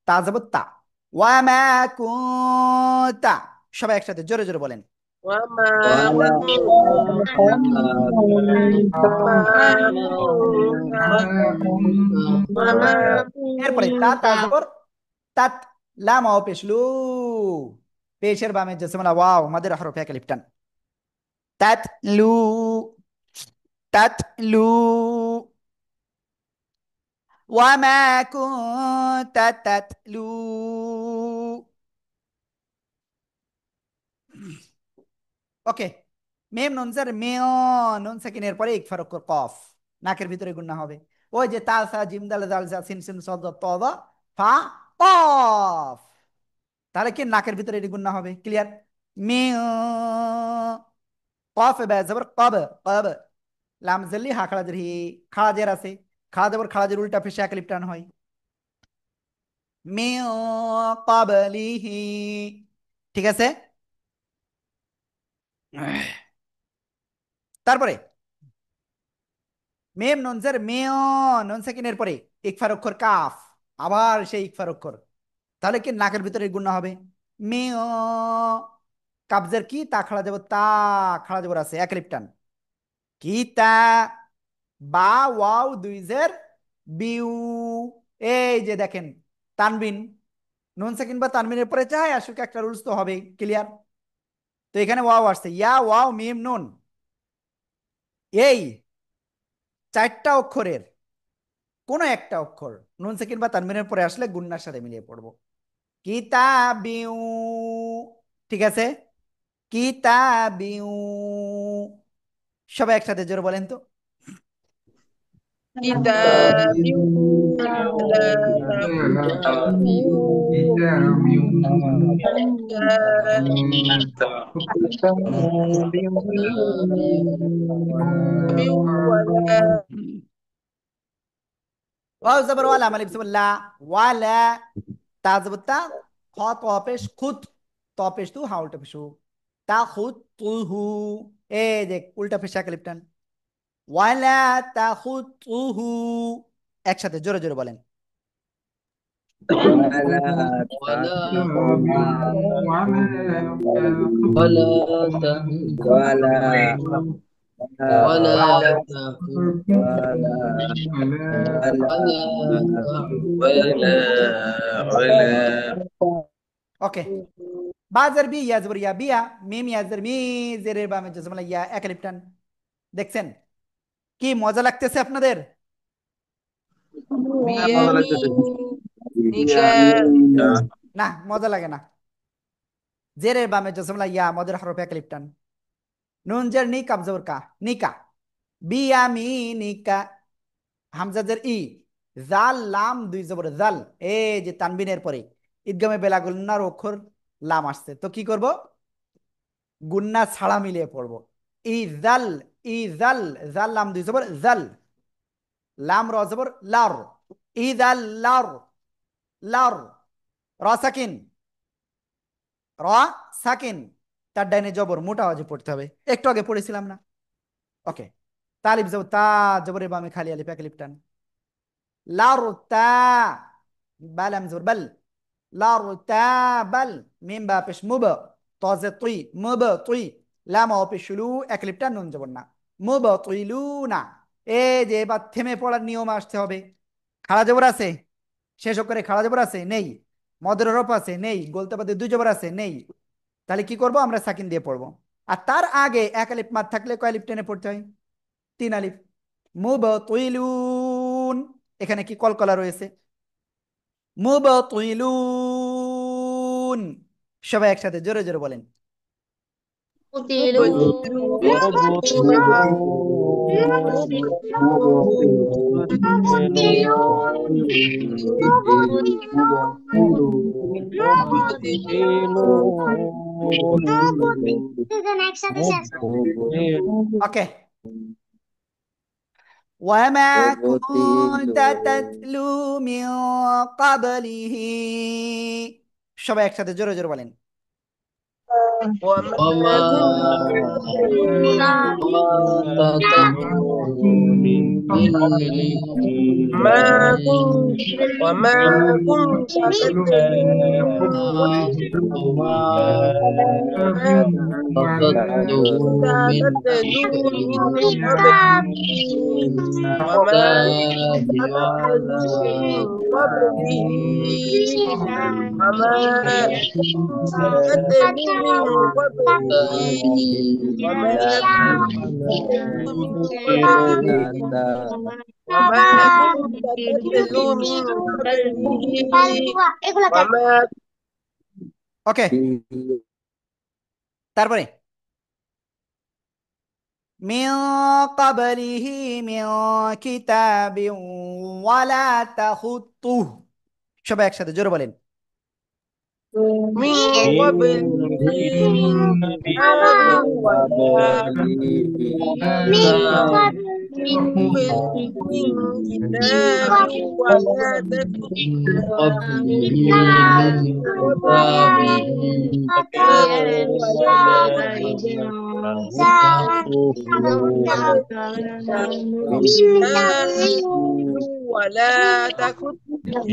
তা যাব তা, ওয়ামাকুতা। সবাই একসাথে জোরে জোরে বলেন। وما وما এরপরে তা, তা জবর তাত, লাম ও পেশলু, পেশের বামে জেসেমালা ওয়াও আমাদের হরফে এক আলিফ টান, তাত লু। তাতলু ওয়ামা কুনতা তাতলু। ওকে, মেম নুন স্যার মেয় নুন সেকেন্ডের পরে ইকফার অক্ষর কফ নাকের ভিতরে গুণা হবে। ওই যে তা সা জিম দাল দাল সা সিন সিন সদ ত দ ফা কফ, তাহলে কি নাকের ভিতরে এটি গুণা হবে। ক্লিয়ার? মেয় কফ বে জবর কব কব, লাম জল্লি হা খাড়া হি, খাড়া জের আছে, খাড়া জবর খাড়া জের উল্টা ফেসে এক লিপ টান হয়। মেয় ক্বাবলিহি, ঠিক আছে। তারপরে মেম নুনজের মেয় নুন সেকেন্ডের পরে ইকফার অক্ষর কাফ, আবার সেই ইকফার অক্ষর, তাহলে কি নাকের ভিতরে গুণা হবে। মেয় কাবজের কি তা খাড়া যাব, তা খাড়া যাবর আছে এক লিপ টান। কি তা বা ওয়াও দুই জের বিউ, এই যে দেখেন তানবিন, নুন সেকেন্ড বা তানবিনের পরে চাই আসুক একটা রুলস তো হবেই। ক্লিয়ার? তো এখানে ওয়াও আসছে, ইয়া ওয়াও মিম নুন, এই চারটা অক্ষরের কোন একটা অক্ষর নুন সেকেন্ড বা তানবিনের পরে আসলে গুন্নার সাথে মিলিয়ে পড়বো। কিতাবিউ, ঠিক আছে, কিতাবিউ। সবাই একসাথে জোরে বলেন তো। কিতাবিউ লা তাবিউ কিতাবিউ ওয়ালা ওয়াও জবর ওয়ালা মালিফ লা ওয়ালা, তা জবর তা, খ ত পেশ খুত, ত পেশ তু হা উল্টা পেশ হু, তা খুত তুহু, এই যে উল্টা পেশা ক্লিপটান, ওয়ালা তা খুত তুহু। একসাথে জোরে জোরে বলেন। ولا ولا ولا ওকে, বাজার বি ইয়াজবর ইয়া বিয়া, মিম ইয়াজবর মি, জেরের বামে জজমলা ইয়া এক লিপটান। দেখছেন কি মজা লাগতেছে আপনাদের? বিয়ামি নিকা না মজা লাগে না। জেরের বামে জজমলা ইয়া মদের হরফ এক লিপটান, নুন জের নি কাব জবর কা নিকা, বিয়ামি নিকা, হামজাজের ই, জাল লাম দুই জবর জাল, এই যে তানবিনের পরে ঈদগামে বেলা গুন্নার অক্ষর লাম আসছে, তো কি করব, গুন্না ছাড়া মিলিয়ে পড়বো। ই জাল, ই জাল, জাল লাম দুই জবর জাল, লাম র জবর লার, ই জাল লার, লার, র সাকিন, র সাকিন, তার ডাইনে জবর মোটা আওয়াজে পড়তে হবে, একটু আগে পড়েছিলাম না। ওকে, তালিব জবর তা, জবরের বামে খালি আলিফ এক লিপ টান, লারতা, বালাম জবর বাল, লারতা বাল, মিম বা পেশ মুব, তজে তুই মুব তুই, লাম ও পেশ লু এক লিপটা নুন জবর না, মুব তুইলু না। এই যে এবার থেমে পড়ার নিয়ম আসতে হবে। খাড়া জবর আছে, শেষ করে খাড়া জবর আছে নেই, মদের হরফ আছে নেই, গলতে বাদে দুই জবর আছে নেই, তাহলে কি করব আমরা সাকিন দিয়ে পড়বো। আর তার আগে এক আলিফ মাদ থাকলে কয় আলিফ টেনে পড়তে হয়, তিন আলিফ। মুবতিলুন, এখানে কি কলকলা রয়েছে, মুবতিলুন। সবাই একসাথে জোরে জোরে বলেন। ওকে, وما كنت تتلو من قبله। সবাই একসাথে জোরে জোরে বলেন। وما ما كنت وما كنت تتلو من قبله وما تتلو من قبله وما تتلو من قبله وما تتلو من قبله وما كنت تتلو من قبله وما ওকে, তারপরে মিন ক্বাবলিহি মিন কিতাবিন ওয়ালা তাখুতুহ, সবাই একসাথে জোরে বলেন। من قبله من كتاب ولا من قبله من كتاب ولا تكتب ولا تكتب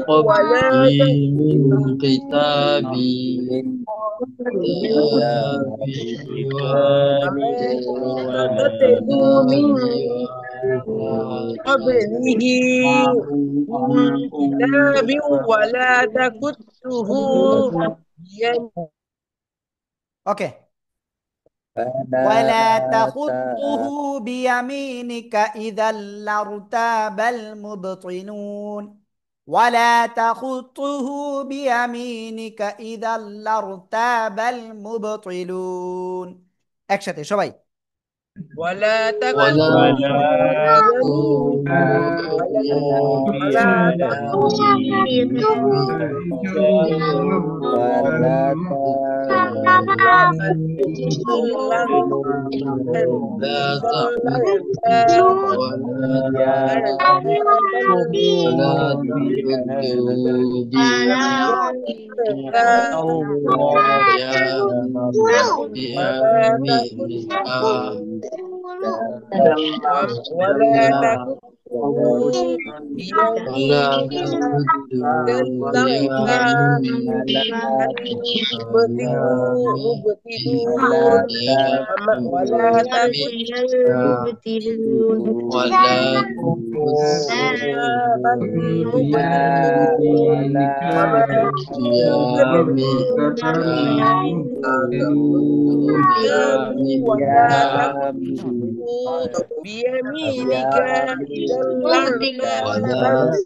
قبله من كتابي تتلو من قبله من كتاب ولا تكته ওকে, ولا تخطه بيمينك إذا لارتاب المبطلون ولا تخطه بيمينك إذا لارتاب المبطلون একসাথে সবাই ولا تكته ولا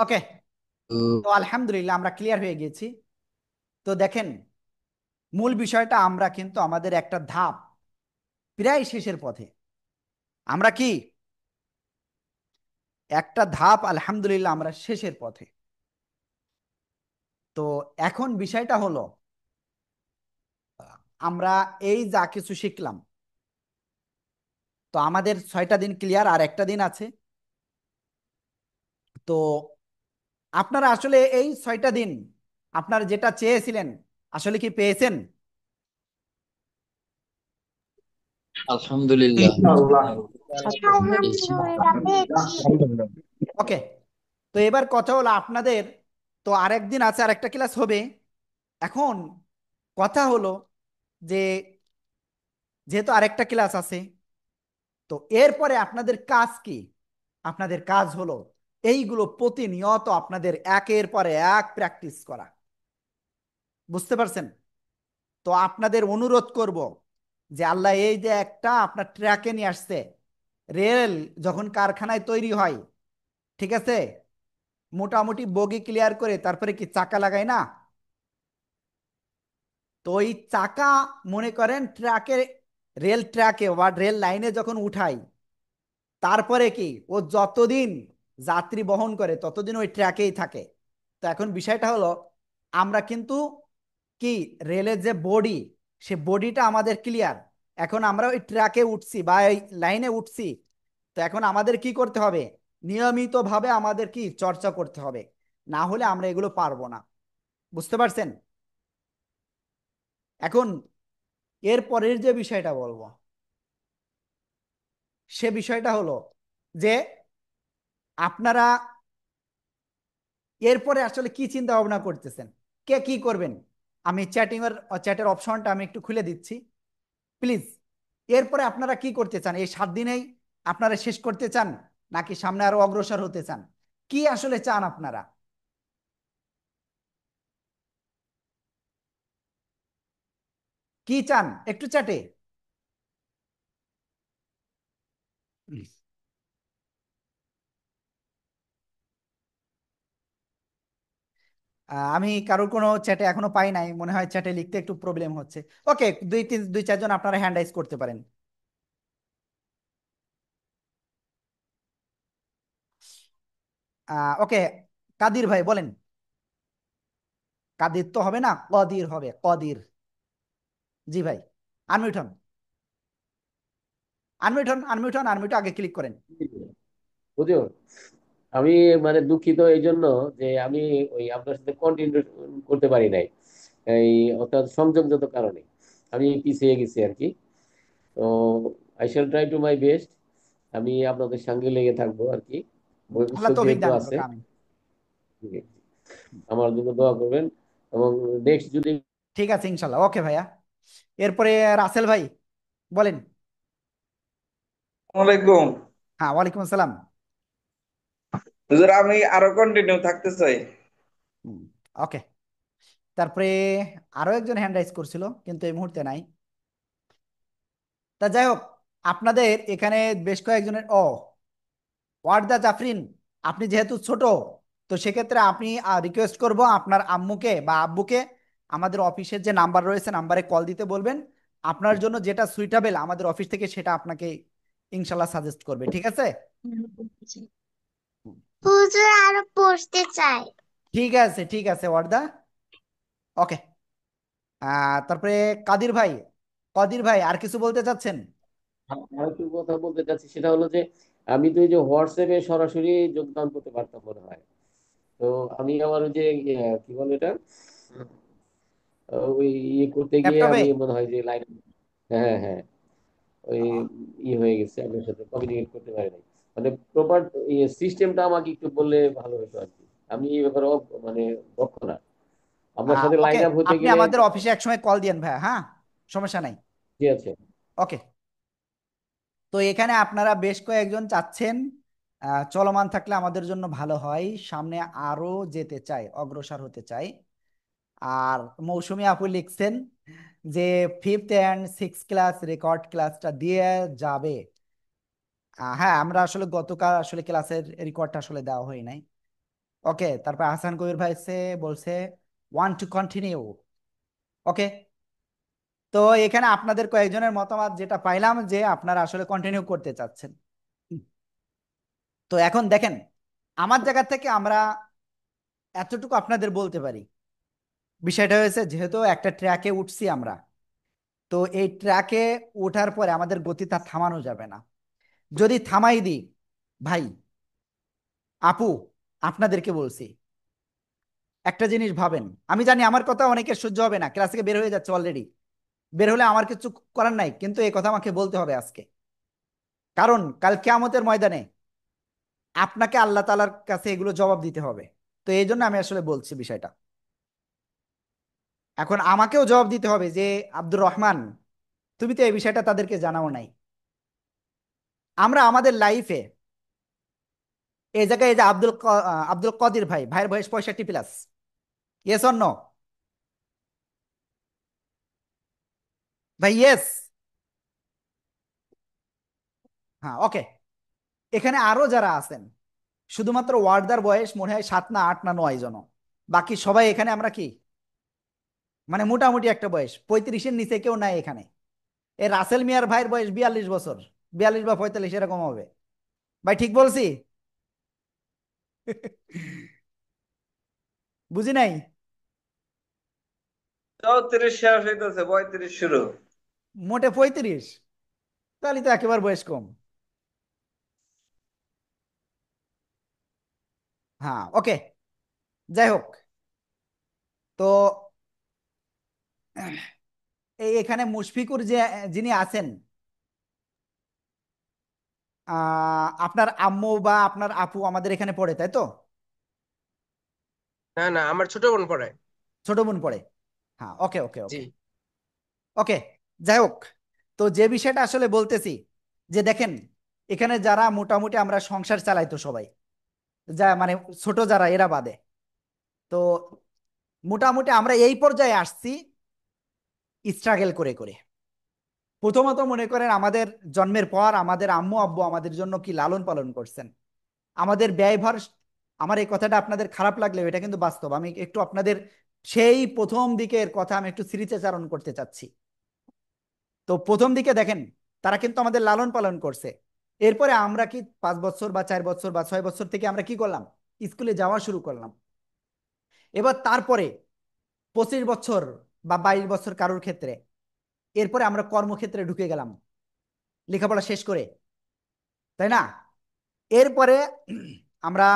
ওকে, তো আলহামদুলিল্লাহ আমরা ক্লিয়ার হয়ে গেছি। তো দেখেন, মূল বিষয়টা আমরা কিন্তু আমাদের একটা ধাপ প্রায় শেষের পথে। আমরা কি একটা ধাপ আলহামদুলিল্লাহ আমরা শেষের পথে। তো এখন বিষয়টা হলো আমরা এই যা কিছু শিখলাম, তো আমাদের 6টা দিন ক্লিয়ার, আর একটা দিন আছে। তো আপনারা আসলে এই 6টা দিন আপনারা যেটা চেয়েছিলেন আসলে কি পেয়েছেন? আলহামদুলিল্লাহ। ওকে, তো এবার কথা হলো আপনাদের তো আরেকদিন আছে, আরেকটা ক্লাস হবে। এখন কথা হলো যে যেহেতু আরেকটা ক্লাস আছে, তো এরপরে আপনাদের কাজ কি? আপনাদের কাজ হলো এইগুলো প্রতিনিয়ত আপনাদের একের পরে এক প্র্যাকটিস করা। বুঝতে পারছেন? তো আপনাদের অনুরোধ করব যে আল্লাহ এই যে একটা আপনার ট্র্যাকে নিয়ে আসছে, রেল যখন কারখানায় তৈরি হয়, ঠিক আছে, মোটামুটি বগি ক্লিয়ার করে তারপরে কি চাকা লাগায় না? তো ওই চাকা মনে করেন ট্র্যাকে, রেল ট্র্যাকে বা রেল লাইনে যখন উঠাই, তারপরে কি ও যতদিন যাত্রী বহন করে ততদিন ওই ট্র্যাকেই থাকে। তো এখন বিষয়টা হলো আমরা কিন্তু কি রেলের যে বডি, সে বডিটা আমাদের ক্লিয়ার। এখন আমরা ওই ট্র্যাকে উঠছি বা এই লাইনে উঠছি, তো এখন আমাদের কি করতে হবে? নিয়মিতভাবে আমাদের কি চর্চা করতে হবে, না হলে আমরা এগুলো পারবো না। বুঝতে পারছেন? এখন এর পরের যে বিষয়টা বলবো, সে বিষয়টা হলো যে আপনারা এরপরে আসলে কি চিন্তা ভাবনা করতেছেন, কে কি করবেন? আমি চ্যাটের অপশনটা আমি একটু খুলে দিচ্ছি, প্লিজ। এরপরে আপনারা কি করতে চান? এই 7 দিনেই আপনারা শেষ করতে চান, নাকি সামনে আরো অগ্রসর হতে চান? কি আসলে চান আপনারা? কি চান একটু চ্যাটে? আমি কারোর কোনো চ্যাটে এখনো পাই নাই, মনে হয় চ্যাটে লিখতে একটু প্রবলেম হচ্ছে। ওকে, দুই চারজন আপনারা হ্যান্ড রাইজ করতে পারেন। ওকে, কাদির ভাই বলেন। কাদির তো হবে না, কদির হবে, কদির। জি ভাই, আনমিউট হন, আনমিউট হন, আনমিউট হন, আনমিউট আগে ক্লিক করেন। বুঝো, আমি মানে দুঃখিত এই জন্য যে আমি ওই আপনার সাথে কন্টিনিউ করতে পারি নাই, এই অর্থাৎ সংযোগগত কারণে আমি পিছিয়ে গেছি আর কি। তো I shall try to my best. আমি আপনাদের সঙ্গে লেগে থাকবো আর কি, আল্লাহ ভবিষ্যৎ তৌফিক যেহেতু দান আছে। করুক, আমিন। আমার জন্য দোয়া করবেন, এবং নেক্সট যদি ঠিক আছে ইনশাল্লাহ। ওকে ভাইয়া, এরপরে রাসেল ভাই বলেন। ওয়ালাইকুম। হ্যাঁ, ওয়ালাইকুম আসসালাম। হুজুর আমি আরো কন্টিনিউ থাকতে চাই। ওকে, তারপরে আরো একজন হ্যান্ড রাইজ করছিল কিন্তু এই মুহূর্তে নাই। তা যাই হোক, আপনাদের এখানে বেশ কয়েকজনের ওয়ার্দা জাফরিন, আপনি যেহেতু ছোট, তো সেক্ষেত্রে আপনি রিকোয়েস্ট করব আপনার আম্মুকে বা আব্বুকে আমাদের অফিসের যে নাম্বার রয়েছে নাম্বারে কল দিতে বলবেন। আপনার জন্য যেটা সুইটেবল আমাদের অফিস থেকে সেটা আপনাকে ইনশাল্লাহ সাজেস্ট করবে, ঠিক আছে? হুজুর আরো পড়তে চাই। ঠিক আছে, ঠিক আছে ওয়ার্দা। ওকে, তারপরে কাদির ভাই, কদির ভাই আর কিছু বলতে চাচ্ছেন? আরেকটু কথা বলতে চাচ্ছি, সেটা হলো যে আমি তো এই যে হোয়াটসঅ্যাপে সরাসরি যোগদান করতে পারতাম মনে হয়। তো আমি আমার ওই যে কি বলে এটা, ওই ইয়ে করতে গিয়ে ল্যাপটপে? আমি মনে হয় যে লাইন, হ্যাঁ হ্যাঁ, ওই হয়ে গেছে, আপনার সাথে কমিউনিকেট করতে পারি নাই। মানে প্রপার সিস্টেমটা আমাকে একটু বললে ভালো হতো আর কি। আমি এই ব্যাপারে মানে দক্ষ না, আপনার সাথে ওকে, লাইন আপ হতে আপনি গেলে। আমাদের অফিসে একসময় কল দিয়েন ভাইয়া, হ্যাঁ, সমস্যা নাই। ঠিক আছে। ওকে, তো এখানে আপনারা বেশ কয়েকজন চাচ্ছেন, চলমান থাকলে আমাদের জন্য ভালো হয়, সামনে আরো যেতে চাই, অগ্রসর হতে চাই। আর মৌসুমী আপু লিখছেন যে 5th and 6th class record ক্লাসটা দিয়ে যাবে। হ্যাঁ, আমরা আসলে গতকাল আসলে ক্লাসের রেকর্ডটা আসলে দেওয়া হয় নাই। ওকে, তারপর হাসান কবির ভাই বলছে ওয়ান্ট টু কন্টিনিউ। ওকে, তো এখানে আপনাদের কয়েকজনের মতামত যেটা পাইলাম যে আপনারা আসলে কন্টিনিউ করতে চাচ্ছেন। তো এখন দেখেন, আমার জায়গা থেকে আমরা এতটুকু আপনাদের বলতে পারি। বিষয়টা হয়েছে যেহেতু একটা ট্র্যাকে উঠছি আমরা, তো এই ট্র্যাকে ওঠার পরে আমাদের গতিটা থামানো যাবে না। যদি থামাই দিই ভাই, আপু, আপনাদেরকে বলছি একটা জিনিস ভাবেন। আমি জানি আমার কথা অনেকের সহ্য হবে না, ক্লাস থেকে বের হয়ে যাচ্ছে অলরেডি, বের হলে আমার কিছু করার নাই, কিন্তু এই কথা আমাকে বলতে হবে আজকে। কারণ কাল কিয়ামতের ময়দানে আপনাকে আল্লাহ তাআলার কাছে এগুলো জবাব দিতে হবে। তো এই জন্য আমি আসলে বলছি বিষয়টা। এখন আমাকেও জবাব দিতে হবে যে আব্দুর রহমান, তুমি তো এই বিষয়টা তাদেরকে জানাও নাই। আমরা আমাদের লাইফে এই জায়গায় এই যে আব্দুল কদির ভাই, ভাইয়ের বয়স 65+, ইয়েস অর নো? ভাই ইয়েস? হ্যাঁ, ওকে। এখানে আরো যারা আছেন, শুধুমাত্র ওয়ার্দার বয়স মনে হয় 7 না 8 না 9 জন, বাকি সবাই এখানে আমরা কি মানে মোটামুটি একটা বয়স, 35-এর নিচে কেউ নাই এখানে। এই রাসেল মিয়ার ভাইয়ের বয়স 42 বছর, 42 বা 45 এরকম হবে। ভাই ঠিক বলছি? বুঝি নাই। 34 শেষ হইতেছে, 35 শুরু। মোটে 35? তাহলে তো একেবারে বয়স কম। হ্যাঁ, ওকে, যাই হোক। তো এই এখানে মুশফিকুর যে যিনি আছেন, আপনার আম্মু বা আপনার আপু আমাদের এখানে পড়ে, তাই তো? না না, আমার ছোট বোন পড়ে। ছোট বোন পড়ে? হ্যাঁ, ওকে ওকে জি। ওকে ওকে, যাই হোক। তো যে বিষয়টা আসলে বলতেছি যে দেখেন, এখানে যারা মোটামুটি আমরা সংসার চালাই তো সবাই, যা মানে ছোট যারা এরা বাদে, তো মোটামুটি আমরা এই পর্যায়ে আসছি স্ট্রাগল করে করে। প্রথমত মনে করেন আমাদের জন্মের পর আমাদের আম্মু আব্বু আমাদের জন্য কি লালন পালন করছেন, আমাদের ব্যয়ভার। আমার এই কথাটা আপনাদের খারাপ লাগলেও এটা কিন্তু বাস্তব। আমি একটু আপনাদের সেই প্রথম দিকের কথা আমি একটু স্মৃতিচারণ করতে চাচ্ছি। তো প্রথম দিকে দেখেন তারা কিন্তু আমাদের লালন পালন করছে। এরপরে আমরা কি 5 বছর বা 4 বছর বা 6 বছর থেকে আমরা কি করলাম, স্কুলে যাওয়া শুরু করলাম। এবার তারপরে 25 বছর বা 22 বছর কারোর ক্ষেত্রে, এরপরে আমরা কর্মক্ষেত্রে ঢুকে গেলাম লেখাপড়া শেষ করে, তাই না? এরপরে আমরা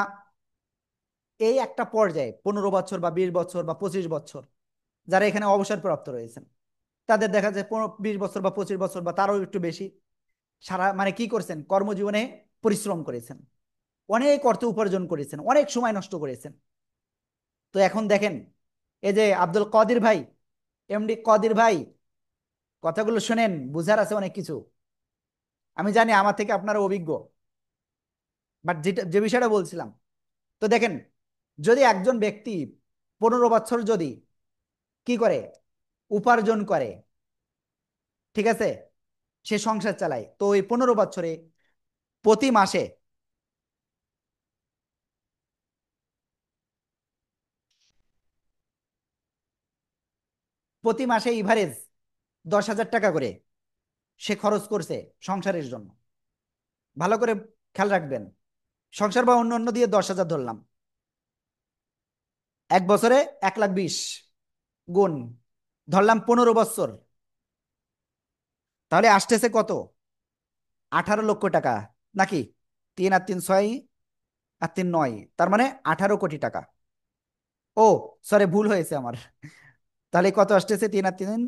এই একটা পর্যায়ে 15 বছর বা 20 বছর বা 25 বছর যারা এখানে অবসরপ্রাপ্ত রয়েছেন, তাদের দেখা যায় 20 বছর বা 25 বছর বা তারও একটু বেশি সারা মানে কি করছেন, কর্মজীবনে পরিশ্রম করেছেন, অনেক অর্থ উপার্জন করেছেন, অনেক সময় নষ্ট করেছেন। তো এখন দেখেন এই যে আব্দুল কাদের ভাই, এমডি কাদের ভাই, কথাগুলো শুনেন, বুঝার আছে অনেক কিছু। আমি জানি আমার থেকে আপনারা অভিজ্ঞ, বাট যেটা যে বিষয়টা বলছিলাম, তো দেখেন যদি একজন ব্যক্তি 15 বছর যদি কি করে, উপার্জন করে, ঠিক আছে, সে সংসার চালায়, তো ওই 15 বছরে প্রতি মাসে প্রতি মাসে ইভারেজ 10,000 টাকা করে সে খরচ করছে সংসারের জন্য। ভালো করে খেয়াল রাখবেন, সংসার বা অন্য অন্য দিয়ে 10,000 ধরলাম, 1 বছরে 1,20,000 গুণ ধরলাম 15 বছর, তাহলে আসতেছে কত, 18 লক্ষ টাকা নাকি? 3 আর 3 6 আর 3 9, তার মানে 18 কোটি টাকা। ও সরি, ভুল হয়েছে আমার। তাহলে কত আসতেছে, 3 আর 3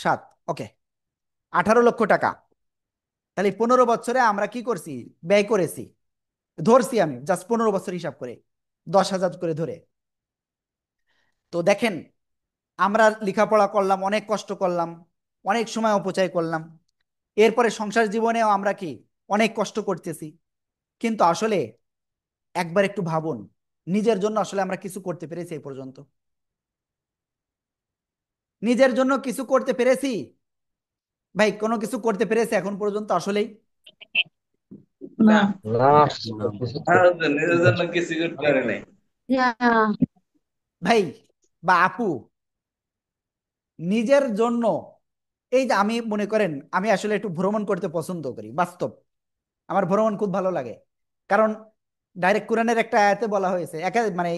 7, ওকে, 18 লক্ষ টাকা। তাহলে 15 বছরে আমরা কি করছি, ব্যয় করেছি, ধরছি আমি জাস্ট 15 বছর হিসাব করে 10,000 করে ধরে। তো দেখেন আমরা লেখাপড়া করলাম, অনেক কষ্ট করলাম, অনেক সময় অপচয় করলাম, এরপরে সংসার জীবনেও আমরা কি অনেক কষ্ট করতেছি, কিন্তু আসলে একবার একটু ভাবুন, নিজের জন্য আসলে আমরা কিছু করতে পেরেছি এই পর্যন্ত? নিজের জন্য কিছু করতে পেরেছি ভাই? কোনো কিছু করতে পেরেছে এখন পর্যন্ত আসলেই? না, না, না নিজের জন্য কিছু করতে পারে নাই। ভাই বা আপু, নিজের জন্য এই যে আমি মনে করেন আমি আসলে একটু ভ্রমণ করতে পছন্দ করি, বাস্তব আমার ভ্রমণ খুব ভালো লাগে। কারণ ডাইরেক্ট কোরআনের একটা আয়াতে বলা হয়েছে, মানে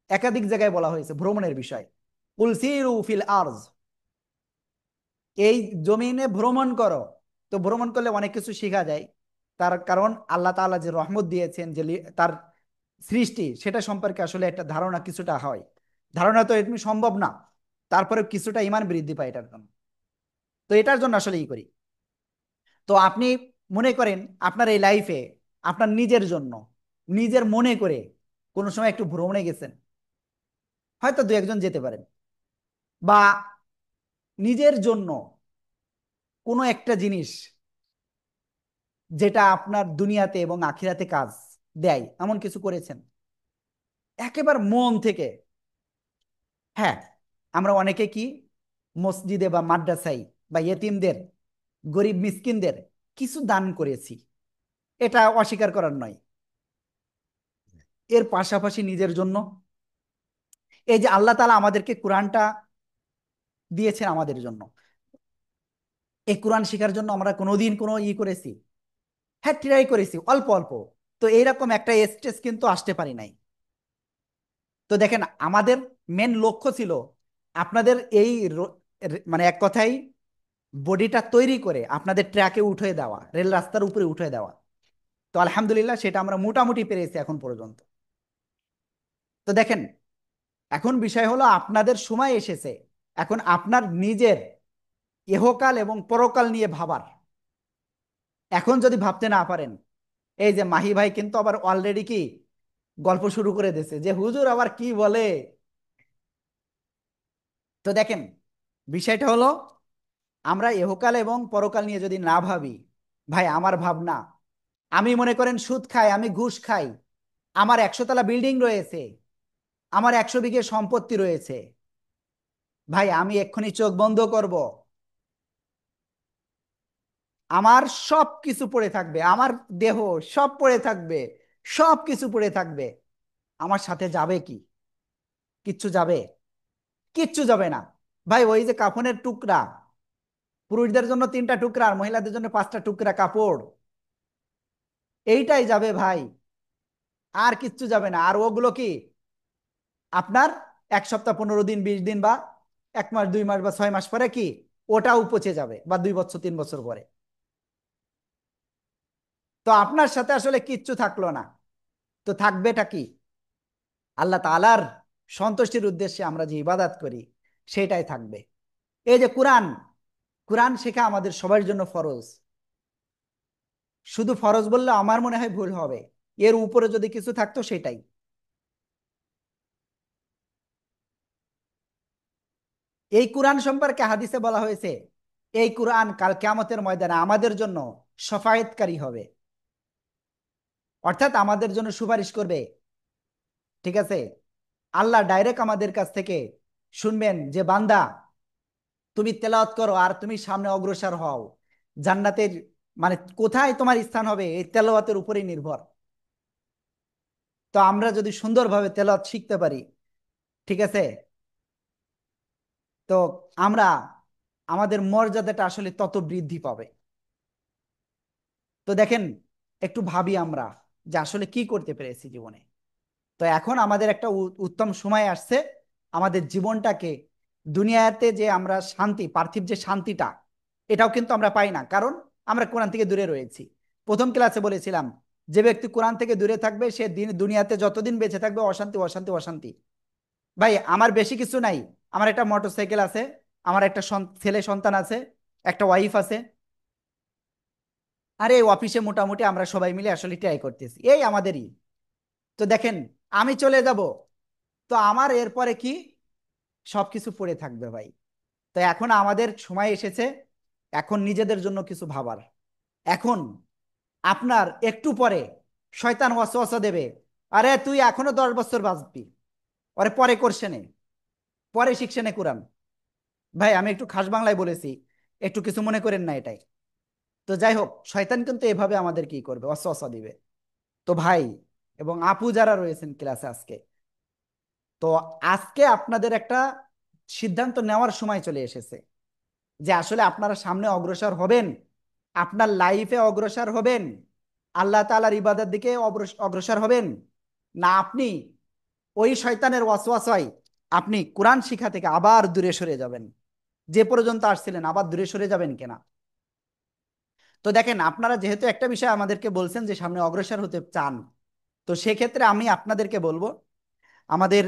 একাধিক জায়গায় বলা হয়েছে ভ্রমণের বিষয়, কুল সিরু ফিল আরজ, এই জমিনে ভ্রমণ করো। তো ভ্রমণ করলে অনেক কিছু শেখা যায়, তার কারণ আল্লাহ তাআলা যে রহমত দিয়েছেন, যে তার সৃষ্টি, সেটা সম্পর্কে আসলে একটা ধারণা কিছুটা হয়। ধারণা তো এমনি সম্ভব না, তারপরে কিছুটা ইমান বৃদ্ধি পায় এটার জন্য। তো এটার জন্য আসলে করি। তো আপনি মনে করেন আপনার এই লাইফে আপনার নিজের জন্য, নিজের মনে করে কোনো সময় একটু ভ্রমণে গেছেন? হয়তো দু একজন যেতে পারেন, বা নিজের জন্য কোনো একটা জিনিস যেটা আপনার দুনিয়াতে এবং আখিরাতে কাজ দেয় এমন কিছু করেছেন একেবারে মন থেকে? হ্যাঁ, আমরা অনেকে কি মসজিদে বা মাদ্রাসায় বা ইয়েতিমদের, গরিব মিসকিনদের কিছু দান করেছি, এটা অস্বীকার করার নয়। এর পাশাপাশি নিজের জন্য, এই যে আল্লাহ তাআলা আমাদেরকে কোরআনটা দিয়েছেন আমাদের জন্য, এই কোরআন শেখার জন্য আমরা কোনোদিন কোনো করেছি? হ্যাঁ, ট্রাই করেছি অল্প অল্প। তো এইরকম একটা স্টেজ কিন্তু আসতে পারি নাই। তো দেখেন আমাদের মেন লক্ষ্য ছিল আপনাদের এই মানে এক কথাই বডিটা তৈরি করে আপনাদের ট্র্যাকে উঠে দেওয়া, রেল রাস্তার উপরে উঠে দেওয়া। তো আলহামদুলিল্লাহ সেটা আমরা মোটামুটি পেরেছি এখন পর্যন্ত। তো দেখেন এখন বিষয় হলো আপনাদের সময় এসেছে এখন আপনার নিজের ইহকাল এবং পরকাল নিয়ে ভাবার। এখন যদি ভাবতে না পারেন, এই যে মাহি ভাই কিন্তু আবার অলরেডি কি গল্প শুরু করে দিয়েছে যে হুজুর আবার কি বলে। তো দেখেন বিষয়টা হলো আমরা ইহকাল এবং পরকাল নিয়ে যদি না ভাবি, ভাই আমার ভাবনা, আমি মনে করেন সুদ খাই, আমি ঘুষ খাই, আমার 100 তলা বিল্ডিং রয়েছে, আমার 100 বিঘে সম্পত্তি রয়েছে, ভাই আমি এক্ষুনি চোখ বন্ধ করব, আমার সব কিছু পড়ে থাকবে, আমার দেহ সব পড়ে থাকবে, সব কিছু পড়ে থাকবে, আমার সাথে যাবে কি? কিচ্ছু যাবে? কিচ্ছু যাবে না। ভাই ওই যে কাফনের টুকরা, পুরুষদের জন্য 3টা টুকরা আর মহিলাদের জন্য 5টা টুকরা কাপড়, এইটাই যাবে ভাই, আর কিচ্ছু যাবে না। আর ওগুলো কি আপনার 1 সপ্তাহ, 15 দিন, 20 দিন বা 1 মাস, 2 মাস বা 6 মাস পরে কি ওটাও পচে যাবে, বা 2 বছর, 3 বছর পরে। তো আপনার সাথে আসলে কিচ্ছু থাকলো না, তো থাকবেটা কি? আল্লাহ তাআলার সন্তুষ্টির উদ্দেশ্যে আমরা যে ইবাদত করি সেটাই থাকবে। এই যে কোরআন, কোরআন শেখা আমাদের সবার জন্য ফরজ। শুধু ফরজ বললে আমার মনে হয় ভুল হবে, এর উপরে যদি কিছু থাকতো সেটাই। এই কোরআন সম্পর্কে হাদিসে বলা হয়েছে, এই কোরআন কাল কিয়ামতের ময়দানে আমাদের জন্য শাফায়াতকারী হবে, অর্থাৎ আমাদের জন্য সুপারিশ করবে। ঠিক আছে, আল্লাহ ডাইরেক্ট আমাদের কাছ থেকে শুনবেন যে বান্দা তুমি তেলাওয়াত করো আর তুমি সামনে অগ্রসর হও জান্নাতের, মানে কোথায় তোমার স্থান হবে এই তেলাওয়াতের উপরেই নির্ভর। তো আমরা যদি সুন্দরভাবে তেলাওয়াত শিখতে পারি, ঠিক আছে, তো আমরা আমাদের মর্যাদাটা আসলে তত বৃদ্ধি পাবে। তো দেখেন, একটু ভাবি আমরা যে আসলে কি করতে পেরেছি জীবনে। তো এখন আমাদের একটা উত্তম সময় আসছে আমাদের জীবনটাকে, দুনিয়াতে যে আমরা শান্তি, পার্থিব যে শান্তিটা, এটাও কিন্তু আমরা পাই না, কারণ আমরা কোরআন থেকে দূরে রয়েছি। প্রথম ক্লাসে বলেছিলাম, যে ব্যক্তি কোরআন থেকে দূরে থাকবে সে দুনিয়াতে যতদিন বেঁচে থাকবে অশান্তি, অশান্তি, অশান্তি। ভাই আমার বেশি কিছু নাই, আমার একটা মোটরসাইকেল আছে, আমার একটা ছেলে সন্তান আছে, একটা ওয়াইফ আছে, আরে অফিসে মোটামুটি আমরা সবাই মিলে আসলে ট্রাই করতেছি, এই আমাদেরই। তো দেখেন, আমি চলে যাব, তো আমার এরপরে কি সবকিছু পড়ে থাকবে ভাই। তো এখন আমাদের সময় এসেছে এখন নিজেদের জন্য কিছু ভাবার। এখন আপনার একটু পরে শয়তান ওয়াসওয়াসা দেবে, আরে তুই এখনো 10 বছর বাঁচবি, আরে পরে করছে নে, পরে শিখছে নে কোরআন। ভাই আমি একটু খাস বাংলায় বলেছি, একটু কিছু মনে করেন না এটাই। তো যাই হোক, শয়তান কিন্তু এভাবে আমাদের কি করবে, ওয়াসওয়াসা দিবে। তো ভাই এবং আপু যারা রয়েছেন ক্লাসে আজকে, তো আজকে আপনাদের একটা সিদ্ধান্ত নেওয়ার সময় চলে এসেছে যে আসলে আপনারা সামনে অগ্রসর হবেন, আপনার লাইফে অগ্রসর হবেন, আল্লাহ তাআলার ইবাদতের দিকে অগ্রসর হবেন, না আপনি ওই শয়তানের ওয়াসওয়াসায় আপনি কোরআন শিক্ষা থেকে আবার দূরে সরে যাবেন, যে পর্যন্ত আসছিলেন আবার দূরে সরে যাবেন কিনা। তো দেখেন, আপনারা যেহেতু একটা বিষয় আমাদেরকে বলছেন যে সামনে অগ্রসর হতে চান, তো সেক্ষেত্রে আমি আপনাদেরকে বলবো আমাদের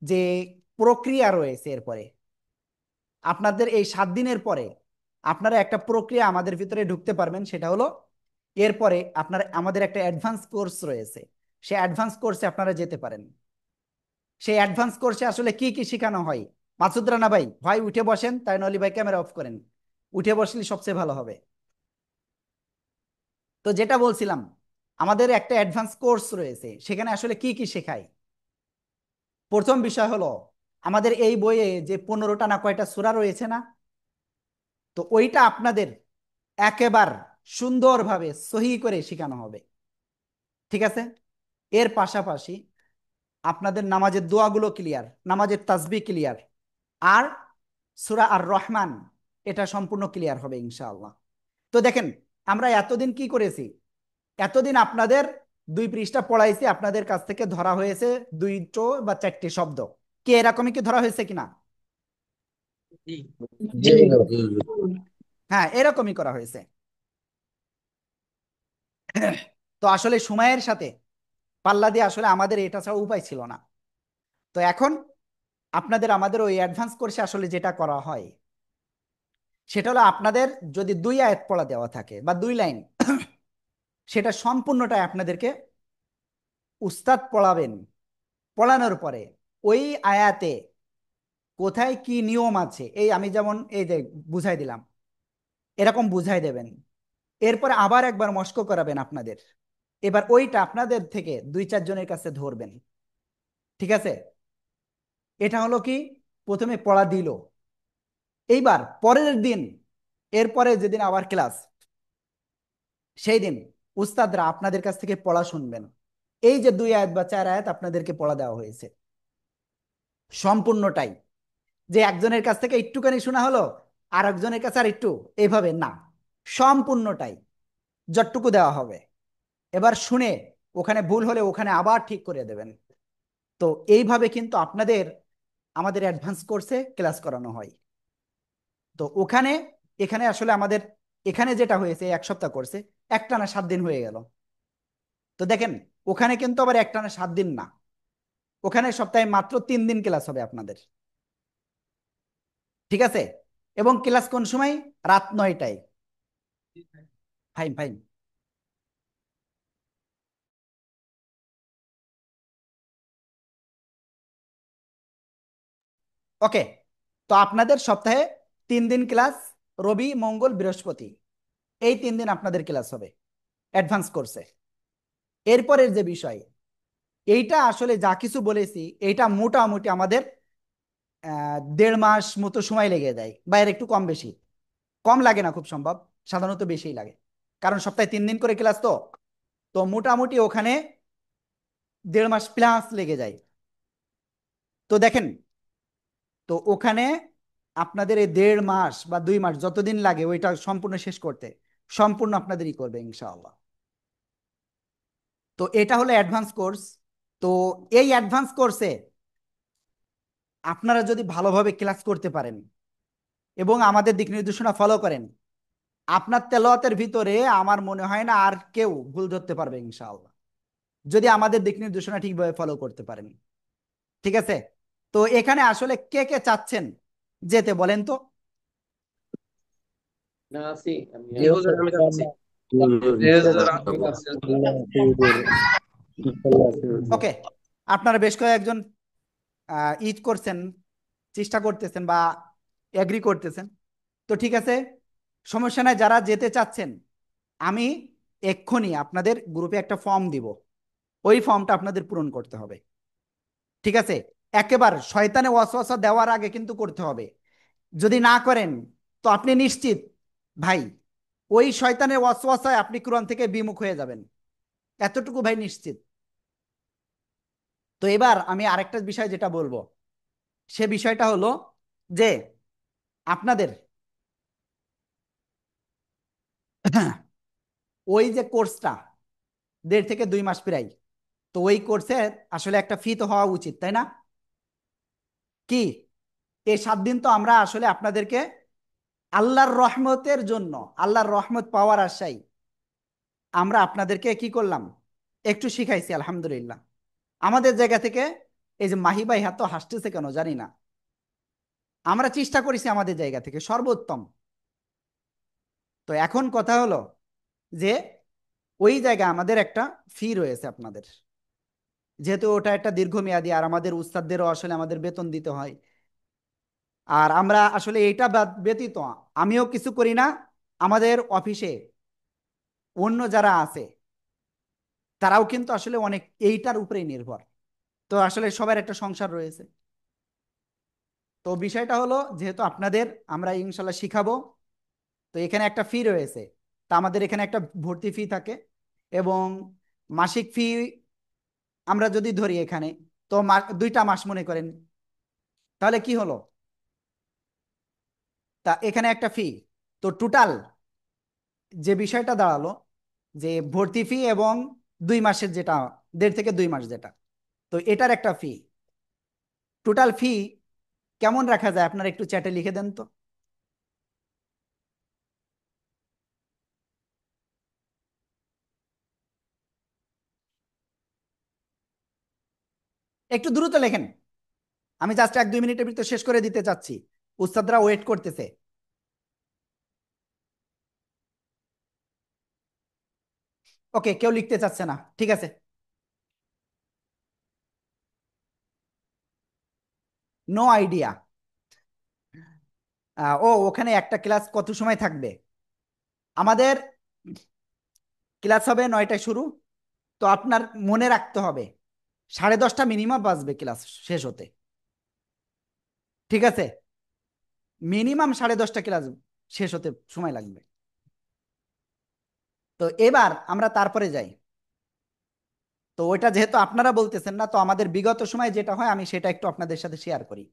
যে প্রক্রিয়া রয়েছে এরপরে, আপনাদের এই 7 দিনের পরে আপনারা একটা প্রক্রিয়া আমাদের ভিতরে ঢুকতে পারবেন, সেটা হলো এরপরে আপনার আমাদের একটা অ্যাডভান্স কোর্স রয়েছে, সেই অ্যাডভান্স কোর্সে আপনারা যেতে পারেন। সেই অ্যাডভান্স কোর্সে আসলে কি কি শেখানো হয়, মাসুদ রানা ভাই, ভাই উঠে বসেন, তাই নলি ভাই ক্যামেরা অফ করেন, উঠে বসলে সবচেয়ে ভালো হবে। তো যেটা বলছিলাম, আমাদের একটা অ্যাডভান্স কোর্স রয়েছে, সেখানে আসলে কি কি শেখায়। প্রথম বিষয় হলো আমাদের এই বইয়ে যে 15টা না কয়টা সূরা রয়েছে না, তো ওইটা আপনাদের একেবারে সুন্দরভাবে সহি করে শেখানো হবে। ঠিক আছে, এর পাশাপাশি আপনাদের নামাজের দোয়াগুলো ক্লিয়ার, নামাজের তাসবিহ ক্লিয়ার, আর সূরা আর রহমান এটা সম্পূর্ণ ক্লিয়ার হবে ইনশাআল্লাহ। তো দেখেন, আমরা এতদিন কি করেছি, এতদিন আপনাদের 2 পৃষ্ঠা পড়াইছি, আপনাদের কাছ থেকে ধরা হয়েছে 2টো বা 4টে শব্দ, কি এরকমই কি ধরা হয়েছে কিনা? জি হ্যাঁ, এরকমই করা হয়েছে। তো আসলে সময়ের সাথে পাল্লা দিয়ে আসলে আমাদের এটা ছাড়া উপায় ছিল না। তো এখন আপনাদের আমাদের ওই অ্যাডভান্স কোর্সে আসলে যেটা করা হয় সেটা হলো, আপনাদের যদি 2 আয়াত পড়া দেওয়া থাকে বা 2 লাইন, সেটা সম্পূর্ণটাই আপনাদেরকে উস্তাদ পড়াবেন। পড়ানোর পরে ওই আয়াতে কোথায় কি নিয়ম আছে, এই আমি যেমন এই যে বুঝাই দিলাম, এরকম বুঝাই দেবেন। এরপরে আবার একবার মস্ক করাবেন আপনাদের, এবার ওইটা আপনাদের থেকে 2-4 জনের কাছে ধরবেন। ঠিক আছে, এটা হলো কি প্রথমে পড়া দিল। এইবার পরের দিন, এরপরে যেদিন আবার ক্লাস, সেই দিন উস্তাদরা আপনাদের কাছ থেকে পড়া শুনবেন। এই যে 2 আয়াত বা 4 আয়াত আপনাদেরকে পড়া দেওয়া হয়েছে সম্পূর্ণটাই, যে একজনের কাছ থেকে একটুখানি শোনা হলো আর একজনের কাছে আর একটু, এইভাবে না, সম্পূর্ণটাই যতটুকু দেওয়া হবে। এবার শুনে ওখানে ভুল হলে ওখানে আবার ঠিক করে দেবেন। তো এইভাবে কিন্তু আপনাদের আমাদের অ্যাডভান্স কোর্সে ক্লাস করানো হয়। তো ওখানে এখানে আসলে আমাদের এখানে যেটা হয়েছে 1 সপ্তাহ কোর্সে একটানা 7 দিন হয়ে গেল। তো দেখেন ওখানে কিন্তু আবার একটানা 7 দিন না, ওখানে সপ্তাহে মাত্র 3 দিন ক্লাস হবে আপনাদের, ঠিক আছে? এবং ক্লাস কোন সময়? রাত 9টায়। Fine fine. ওকে, তো আপনাদের সপ্তাহে 3 দিন ক্লাস, রবি মঙ্গল বৃহস্পতি, এই 3 দিন আপনাদের ক্লাস হবে অ্যাডভান্স কোর্সে। এরপরের যে বিষয়, এইটা আসলে যা কিছু বলেছি এইটা মোটামুটি আমাদের 1.5 মাস মতো সময় লেগে যায়, বা এর একটু কম বেশি। কম লাগে না, খুব সম্ভব, সাধারণত বেশিই লাগে, কারণ সপ্তাহে 3 দিন করে ক্লাস। তো তো মোটামুটি ওখানে 1.5 মাস প্লাস লেগে যায়। তো দেখেন, তো ওখানে আপনাদের এই 1.5 মাস বা 2 মাস যতদিন লাগে ওইটা সম্পূর্ণ শেষ করতে, সম্পূর্ণ আপনাদেরই করবে ইনশাআল্লাহ। তো এটা হলো অ্যাডভান্স কোর্স। তো এই অ্যাডভান্স কোর্সে আপনারা যদি ভালোভাবে ক্লাস করতে পারেন এবং আমাদের দিক নির্দেশনা ফলো করেন, আপনার তেলাওয়াতের ভিতরে আমার মনে হয় না আর কেউ ভুল ধরতে পারবে ইনশাআল্লাহ, যদি আমাদের দিক নির্দেশনা ঠিকভাবে ফলো করতে পারেন। ঠিক আছে? তো এখানে আসলে কে কে চাচ্ছেন যেতে বলেন তো? না আছি আমি জি হুজুর, আমি যাচ্ছি। জি হুজুর, আমি যাচ্ছি। ওকে, আপনারা বেশ কয়েকজন ঈদ করছেন, চেষ্টা করতেছেন বা এগ্রি করতেছেন, তো ঠিক আছে, সমস্যা নাই। যারা যেতে চাচ্ছেন আমি এক্ষুনি আপনাদের গ্রুপে একটা ফর্ম দিব, ওই ফর্মটা আপনাদের পূরণ করতে হবে। ঠিক আছে? একেবার শয়তানে ওয়াসওয়াসা দেওয়ার আগে কিন্তু করতে হবে। যদি না করেন তো আপনি নিশ্চিত ভাই ওই শয়তানের ওয়াসওয়াসায় আপনি কোরআন থেকে বিমুখ হয়ে যাবেন, এতটুকু ভাই নিশ্চিত। তো এবার আমি আরেকটা বিষয় যেটা বলবো, সে বিষয়টা হলো যে আপনাদের ওই যে কোর্সটা 1.5 থেকে 2 মাস প্রায়, তো ওই কোর্সের আসলে একটা ফি তো হওয়া উচিত, তাই না? কি এই 7 দিন তো আমরা আসলে আপনাদেরকে আল্লাহর রহমতের জন্য, আল্লাহর রহমত পাওয়ার আশায় আমরা আপনাদেরকে কি করলাম, একটু শিখাইছি আলহামদুলিল্লাহ আমাদের জায়গা থেকে। এই যে মাহি ভাই হাত হাসতেছে কেন জানি না, আমরা চেষ্টা করেছি আমাদের জায়গা থেকে সর্বোত্তম। তো এখন কথা হলো যে ওই জায়গায় আমাদের একটা ফি রয়েছে আপনাদের, যেহেতু ওটা একটা দীর্ঘমেয়াদী, আর আমাদের উস্তাদদেরও আসলে আমাদের বেতন দিতে হয়। আর আমরা আসলে এইটা ব্যতীত আমিও কিছু করি না, আমাদের অফিসে অন্য যারা আছে তারাও কিন্তু আসলে অনেক এইটার উপরেই নির্ভর। তো আসলে সবার একটা সংসার রয়েছে। তো বিষয়টা হলো যেহেতু আপনাদের আমরা ইনশাল্লাহ শিখাবো, তো এখানে একটা ফি রয়েছে। তা আমাদের এখানে একটা ভর্তি ফি থাকে এবং মাসিক ফি আমরা যদি ধরি এখানে, তো 2টা মাস মনে করেন, তাহলে কি হলো, তা এখানে একটা ফি, তো টোটাল যে বিষয়টা দাঁড়ালো যে ভর্তি ফি এবং 2 মাসের যেটা 1.5 থেকে 2 মাস যেটা, তো এটার একটা ফি, টোটাল ফি কেমন রাখা যায় আপনারা একটু চ্যাটে লিখে দেন তো। একটু দ্রুত লেখেন, আমি জাস্ট 1-2 মিনিটের ভিতরে শেষ করে দিতে চাচ্ছি, উস্তাদরা ওয়েট করতেছে। ওকে, কেউ লিখতে চাচ্ছে না, ঠিক আছে। No idea. ও ওখানে একটা ক্লাস কত সময় থাকবে? আমাদের ক্লাস হবে 9টায় শুরু, তো আপনার মনে রাখতে হবে 10:30 মিনিমাম বাজবে ক্লাস শেষ হতে। ঠিক আছে? মিনিমাম 10:30 ক্লাস শেষ হতে সময় লাগবে। তো এবার আমরা তারপরে যাই। তো ওইটা যেহেতু আপনারা বলতেছেন না, তো আমাদের বিগত সময় যেটা হয় আমি সেটা একটু আপনাদের সাথে শেয়ার করি।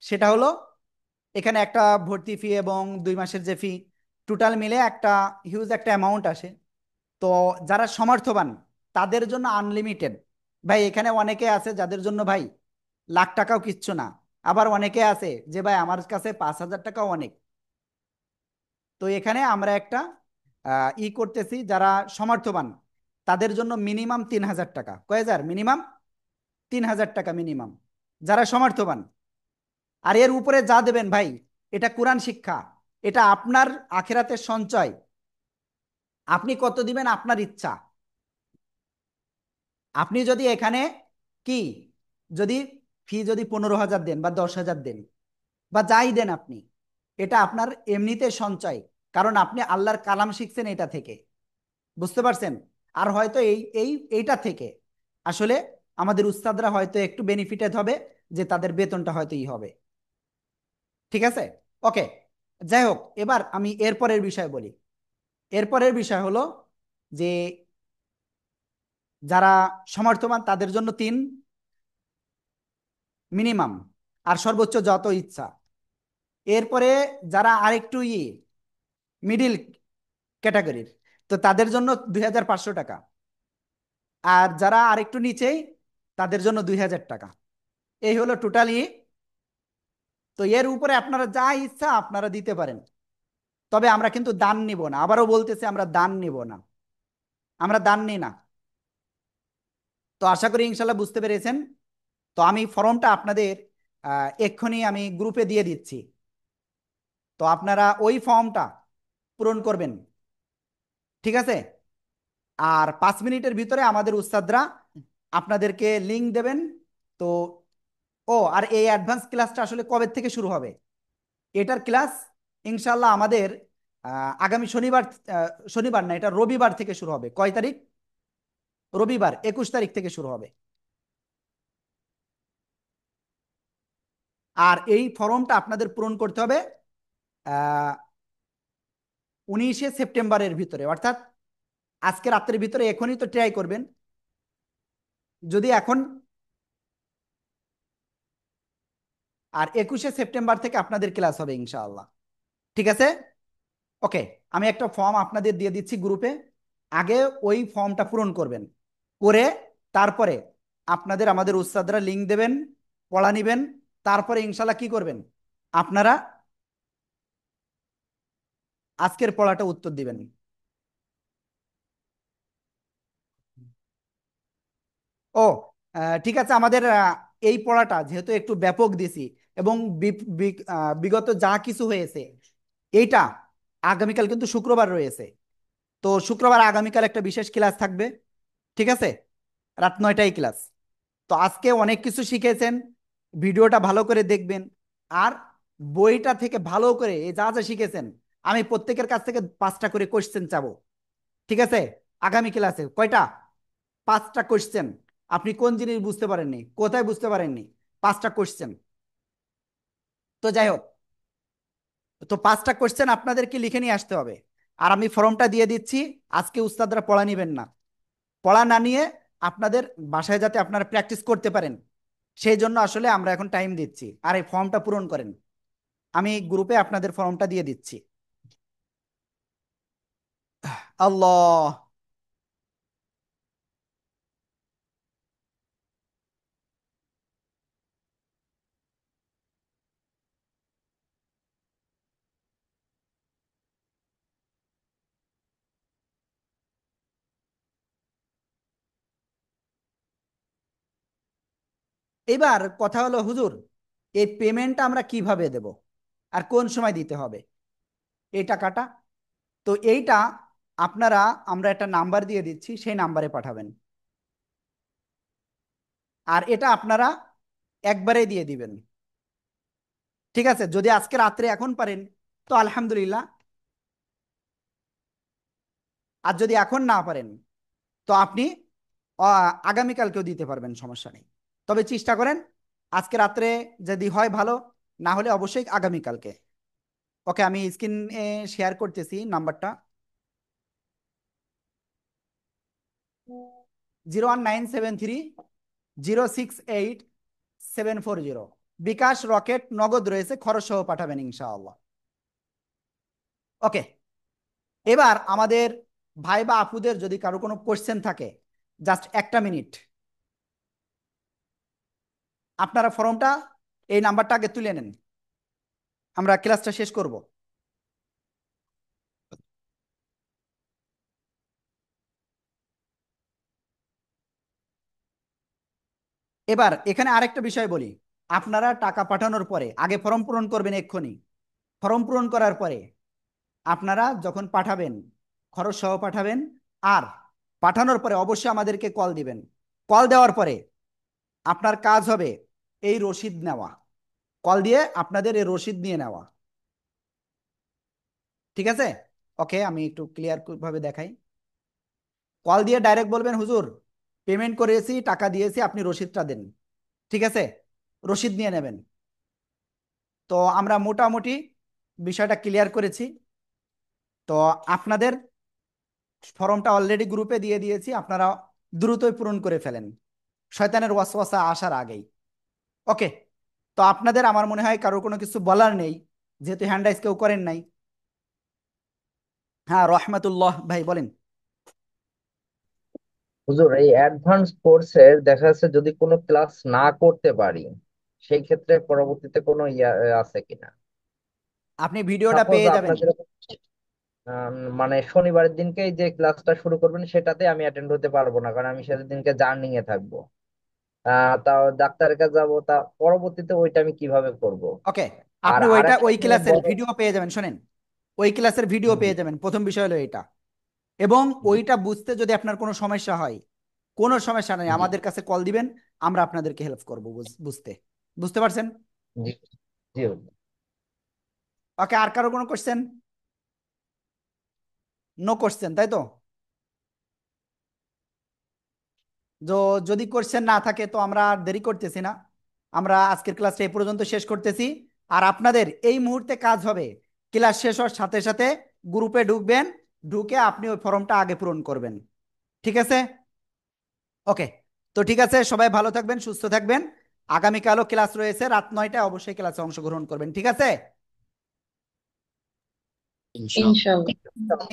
সেটা হলো, এখানে একটা ভর্তি ফি এবং 2 মাসের যে ফি, টোটাল মিলে একটা হিউজ একটা অ্যামাউন্ট আসে। তো যারা সমর্থবান তাদের জন্য আনলিমিটেড। ভাই এখানে অনেকে আছে যাদের জন্য ভাই লাখ টাকাও কিচ্ছু না। আবার অনেকে আছে যে ভাই আমার কাছে 5,000 টাকাও অনেক। তো এখানে আমরা একটা করতেছি, যারা সমর্থবান তাদের জন্য মিনিমাম 3,000 টাকা। কয় হাজার? মিনিমাম 3,000 টাকা মিনিমাম, যারা সমর্থবান। আর এর উপরে যা দেবেন ভাই, এটা কোরআন শিক্ষা, এটা আপনার আখেরাতের সঞ্চয়। আপনি কত দিবেন আপনার ইচ্ছা। আপনি যদি এখানে কি, যদি ফি যদি 15,000 দেন বা 10,000 দেন বা যাই দেন আপনি, এটা আপনার এমনিতে সঞ্চয়। কারণ আপনি আল্লাহর কালাম শিখছেন এটা থেকে, বুঝতে পারছেন? আর হয়তো এইটা থেকে আসলে আমাদের উস্তাদরা হয়তো একটু বেনিফিটেড হবে, যে তাদের বেতনটা হয়তো হবে। ঠিক আছে, ওকে। যাই হোক, এবার আমি এরপরের বিষয় বলি। এরপরের বিষয় হলো যে যারা সমর্থবান তাদের জন্য 3 মিনিমাম, আর সর্বোচ্চ যত ইচ্ছা। এরপরে যারা আরেকটু মিডিল ক্যাটাগরির, তো তাদের জন্য 2,500 টাকা। আর যারা আরেকটু নিচেই, তাদের জন্য 2,000 টাকা। এই হলো টোটালি। তো এর উপরে আপনারা যা ইচ্ছা আপনারা দিতে পারেন। তবে আমরা কিন্তু দান নিব না, আবারও বলতেছি আমরা দান নিব না, আমরা দান নিই না। তো আশা করি ইনশাল্লাহ বুঝতে পেরেছেন। তো আমি ফর্মটা আপনাদের এক্ষুনি আমি গ্রুপে দিয়ে দিচ্ছি। তো আপনারা ওই ফর্মটা পূরণ করবেন, ঠিক আছে? আর 5 মিনিটের ভিতরে আমাদের উস্তাদরা আপনাদেরকে লিংক দেবেন। তো আর এই অ্যাডভান্স ক্লাসটা আসলে কবে থেকে শুরু হবে? এটার ক্লাস ইনশাল্লাহ আমাদের আগামী শনিবার, শনিবার না, এটা রবিবার থেকে শুরু হবে। কয় তারিখ? রবিবার 21 তারিখ থেকে শুরু হবে। আর এই ফর্মটা আপনাদের পূরণ করতে হবে 19শে সেপ্টেম্বরের ভিতরে, অর্থাৎ আজকে রাত্রের ভিতরে। এখনই তো ট্রাই করবেন। যদি এখন, আর 21শে সেপ্টেম্বর থেকে আপনাদের ক্লাস হবে ইনশাআল্লাহ। ঠিক আছে, ওকে। আমি একটা ফর্ম আপনাদের দিয়ে দিচ্ছি গ্রুপে। আগে ওই ফর্মটা পূরণ করবেন, করে তারপরে আপনাদের আমাদের উস্তাদরা লিংক দেবেন, পড়া নিবেন। তারপরে ইনশাল্লাহ কি করবেন আপনারা? আজকের পড়াটা উত্তর দিবেন। ও ঠিক আছে। আমাদের এই পড়াটা যেহেতু একটু ব্যাপক দিছি, এবং বিগত যা কিছু হয়েছে, এইটা আগামীকাল কিন্তু শুক্রবার রয়েছে। তো শুক্রবার আগামীকাল একটা বিশেষ ক্লাস থাকবে, ঠিক আছে? রাত 9টায় ক্লাস। তো আজকে অনেক কিছু শিখেছেন, ভিডিওটা ভালো করে দেখবেন। আর বইটা থেকে ভালো করে এই যা যা শিখেছেন, আমি প্রত্যেকের কাছ থেকে 5টা করে কোশ্চেন চাবো, ঠিক আছে? আগামী ক্লাসে কয়টা? 5টা কোশ্চেন। আপনি কোন জিনিস বুঝতে পারেননি, কোথায় বুঝতে পারেননি, 5টা কোশ্চেন। তো যাই হোক, তো 5টা কোশ্চেন আপনাদেরকে লিখে নিয়ে আসতে হবে। আর আমি ফর্মটা দিয়ে দিচ্ছি। আজকে উস্তাদরা পড়া নিবেন না, পড়া না নিয়ে আপনাদের বাসায় যাতে আপনারা প্র্যাকটিস করতে পারেন, সেই জন্য আসলে আমরা এখন টাইম দিচ্ছি। আর এই ফর্মটা পূরণ করেন। আমি গ্রুপে আপনাদের ফর্মটা দিয়ে দিচ্ছি। আল্লাহ। এবার কথা হলো হুজুর, এই পেমেন্টটা আমরা কিভাবে দেব আর কোন সময় দিতে হবে এই টাকাটা? তো এইটা আপনারা, আমরা একটা নাম্বার দিয়ে দিচ্ছি, সেই নাম্বারে পাঠাবেন। আর এটা আপনারা একবারে দিয়ে দিবেন, ঠিক আছে? যদি আজকে রাত্রে এখন পারেন তো আলহামদুলিল্লাহ। আর যদি এখন না পারেন তো আপনি আগামীকালকেও দিতে পারবেন, সমস্যা নেই। তবে চেষ্টা করেন আজকে রাত্রে, যদি হয় ভালো, না হলে অবশ্যই আগামীকালকে। ওকে, আমি স্ক্রিনে শেয়ার করতেছি নাম্বারটা। 01973 068 740। বিকাশ, রকেট, নগদ রয়েছে, খরচ সহ পাঠাবেন ইনশাআল্লাহ। ওকে, এবার আমাদের ভাই বা আপুদের যদি কারো কোনো কোশ্চেন থাকে, জাস্ট একটা মিনিট, আপনারা ফর্মটা এই নাম্বারটা আগে তুলে নেন, আমরা ক্লাসটা শেষ করব। এবার এখানে আরেকটা বিষয় বলি, আপনারা টাকা পাঠানোর পরে আগে ফর্ম পূরণ করবেন এক্ষুনি। ফর্ম পূরণ করার পরে আপনারা যখন পাঠাবেন খরচ সহ পাঠাবেন, আর পাঠানোর পরে অবশ্যই আমাদেরকে কল দিবেন। কল দেওয়ার পরে আপনার কাজ হবে এই রসিদ নেওয়া, কল দিয়ে আপনাদের এই রসিদ নিয়ে নেওয়া। ঠিক আছে? ওকে, আমি একটু ক্লিয়ার ভাবে দেখাই। কল দিয়ে ডাইরেক্ট বলবেন, হুজুর পেমেন্ট করেছি, টাকা দিয়েছি, আপনি রসিদটা দেন। ঠিক আছে? রসিদ নিয়ে নেবেন। তো আমরা মোটামুটি বিষয়টা ক্লিয়ার করেছি। তো আপনাদের ফর্মটা অলরেডি গ্রুপে দিয়ে দিয়েছি, আপনারা দ্রুতই পূরণ করে ফেলেন শয়তানের ওয়াসওয়াসা আসার আগেই। ওকে, তো আপনাদের আমার মনে হয় কারো কোনো কিছু বলার নেই, যেহেতু হ্যান্ড রাইজ কেউ করেন নাই। হ্যাঁ, রহমতুল্লাহ ভাই বলেন। হুজুর, এই অ্যাডভান্স কোর্সের দেখা যাচ্ছে যদি কোনো ক্লাস না করতে পারি, সেই ক্ষেত্রে পরবর্তীতে কোনো আছে কিনা? আপনি ভিডিওটা সাপোজ পেয়ে যাবেন। আপনাদের মানে শনিবারের দিনকেই যে ক্লাসটা শুরু করবেন সেটাতে আমি অ্যাটেন্ড হতে পারবো না, কারণ আমি সেদিনকে জার্নিং এ থাকবো। তাও ডাক্তারের কাছে যাবো, তা পরবর্তীতে ওইটা আমি কিভাবে করব? ওকে, আর আপনি ওইটা আরেকটা ওই নিয়ে ক্লাসের বড়। ভিডিও পেয়ে যাবেন। শোনেন, ওই ক্লাসের ভিডিও জি পেয়ে যাবেন, প্রথম বিষয় হলো এটা। এবং জি ওইটা বুঝতে যদি আপনার কোনো সমস্যা হয়, কোনো সমস্যা নেই, জি আমাদের কাছে কল দিবেন, আমরা আপনাদেরকে হেল্প করবো বুঝতে। বুঝতে পারছেন? জি জি হুজুর। ওকে, আর কারো কোনো কোশ্চেন? নো কোশ্চেন, তাই তো? যদি কোশ্চেন না থাকে তো আমরা আর দেরি করতেছি না, আমরা আজকের ক্লাসটা এই পর্যন্ত শেষ করতেছি। আর আপনাদের এই মুহূর্তে কাজ হবে, ক্লাস শেষ হওয়ার সাথে সাথে গ্রুপে ঢুকবেন, ঢুকে আপনি ওই ফর্মটা আগে পূরণ করবেন। ঠিক আছে? ওকে, তো ঠিক আছে, সবাই ভালো থাকবেন, সুস্থ থাকবেন। আগামীকালও ক্লাস রয়েছে রাত 9টায়, অবশ্যই ক্লাসে অংশগ্রহণ করবেন। ঠিক আছে? ইনশাআল্লাহ।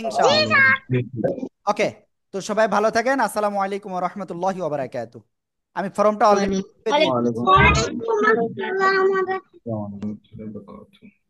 ইনশাআল্লাহ। ওকে, তো সবাই ভালো থাকেন। আসসালামু আলাইকুম ওয়া রাহমাতুল্লাহি ওয়া বারাকাতুহু। আমি ফর্মটা অলরেডি ওয়ালাইকুম ওয়ালাইকুম আসসালাম। আসসালাম।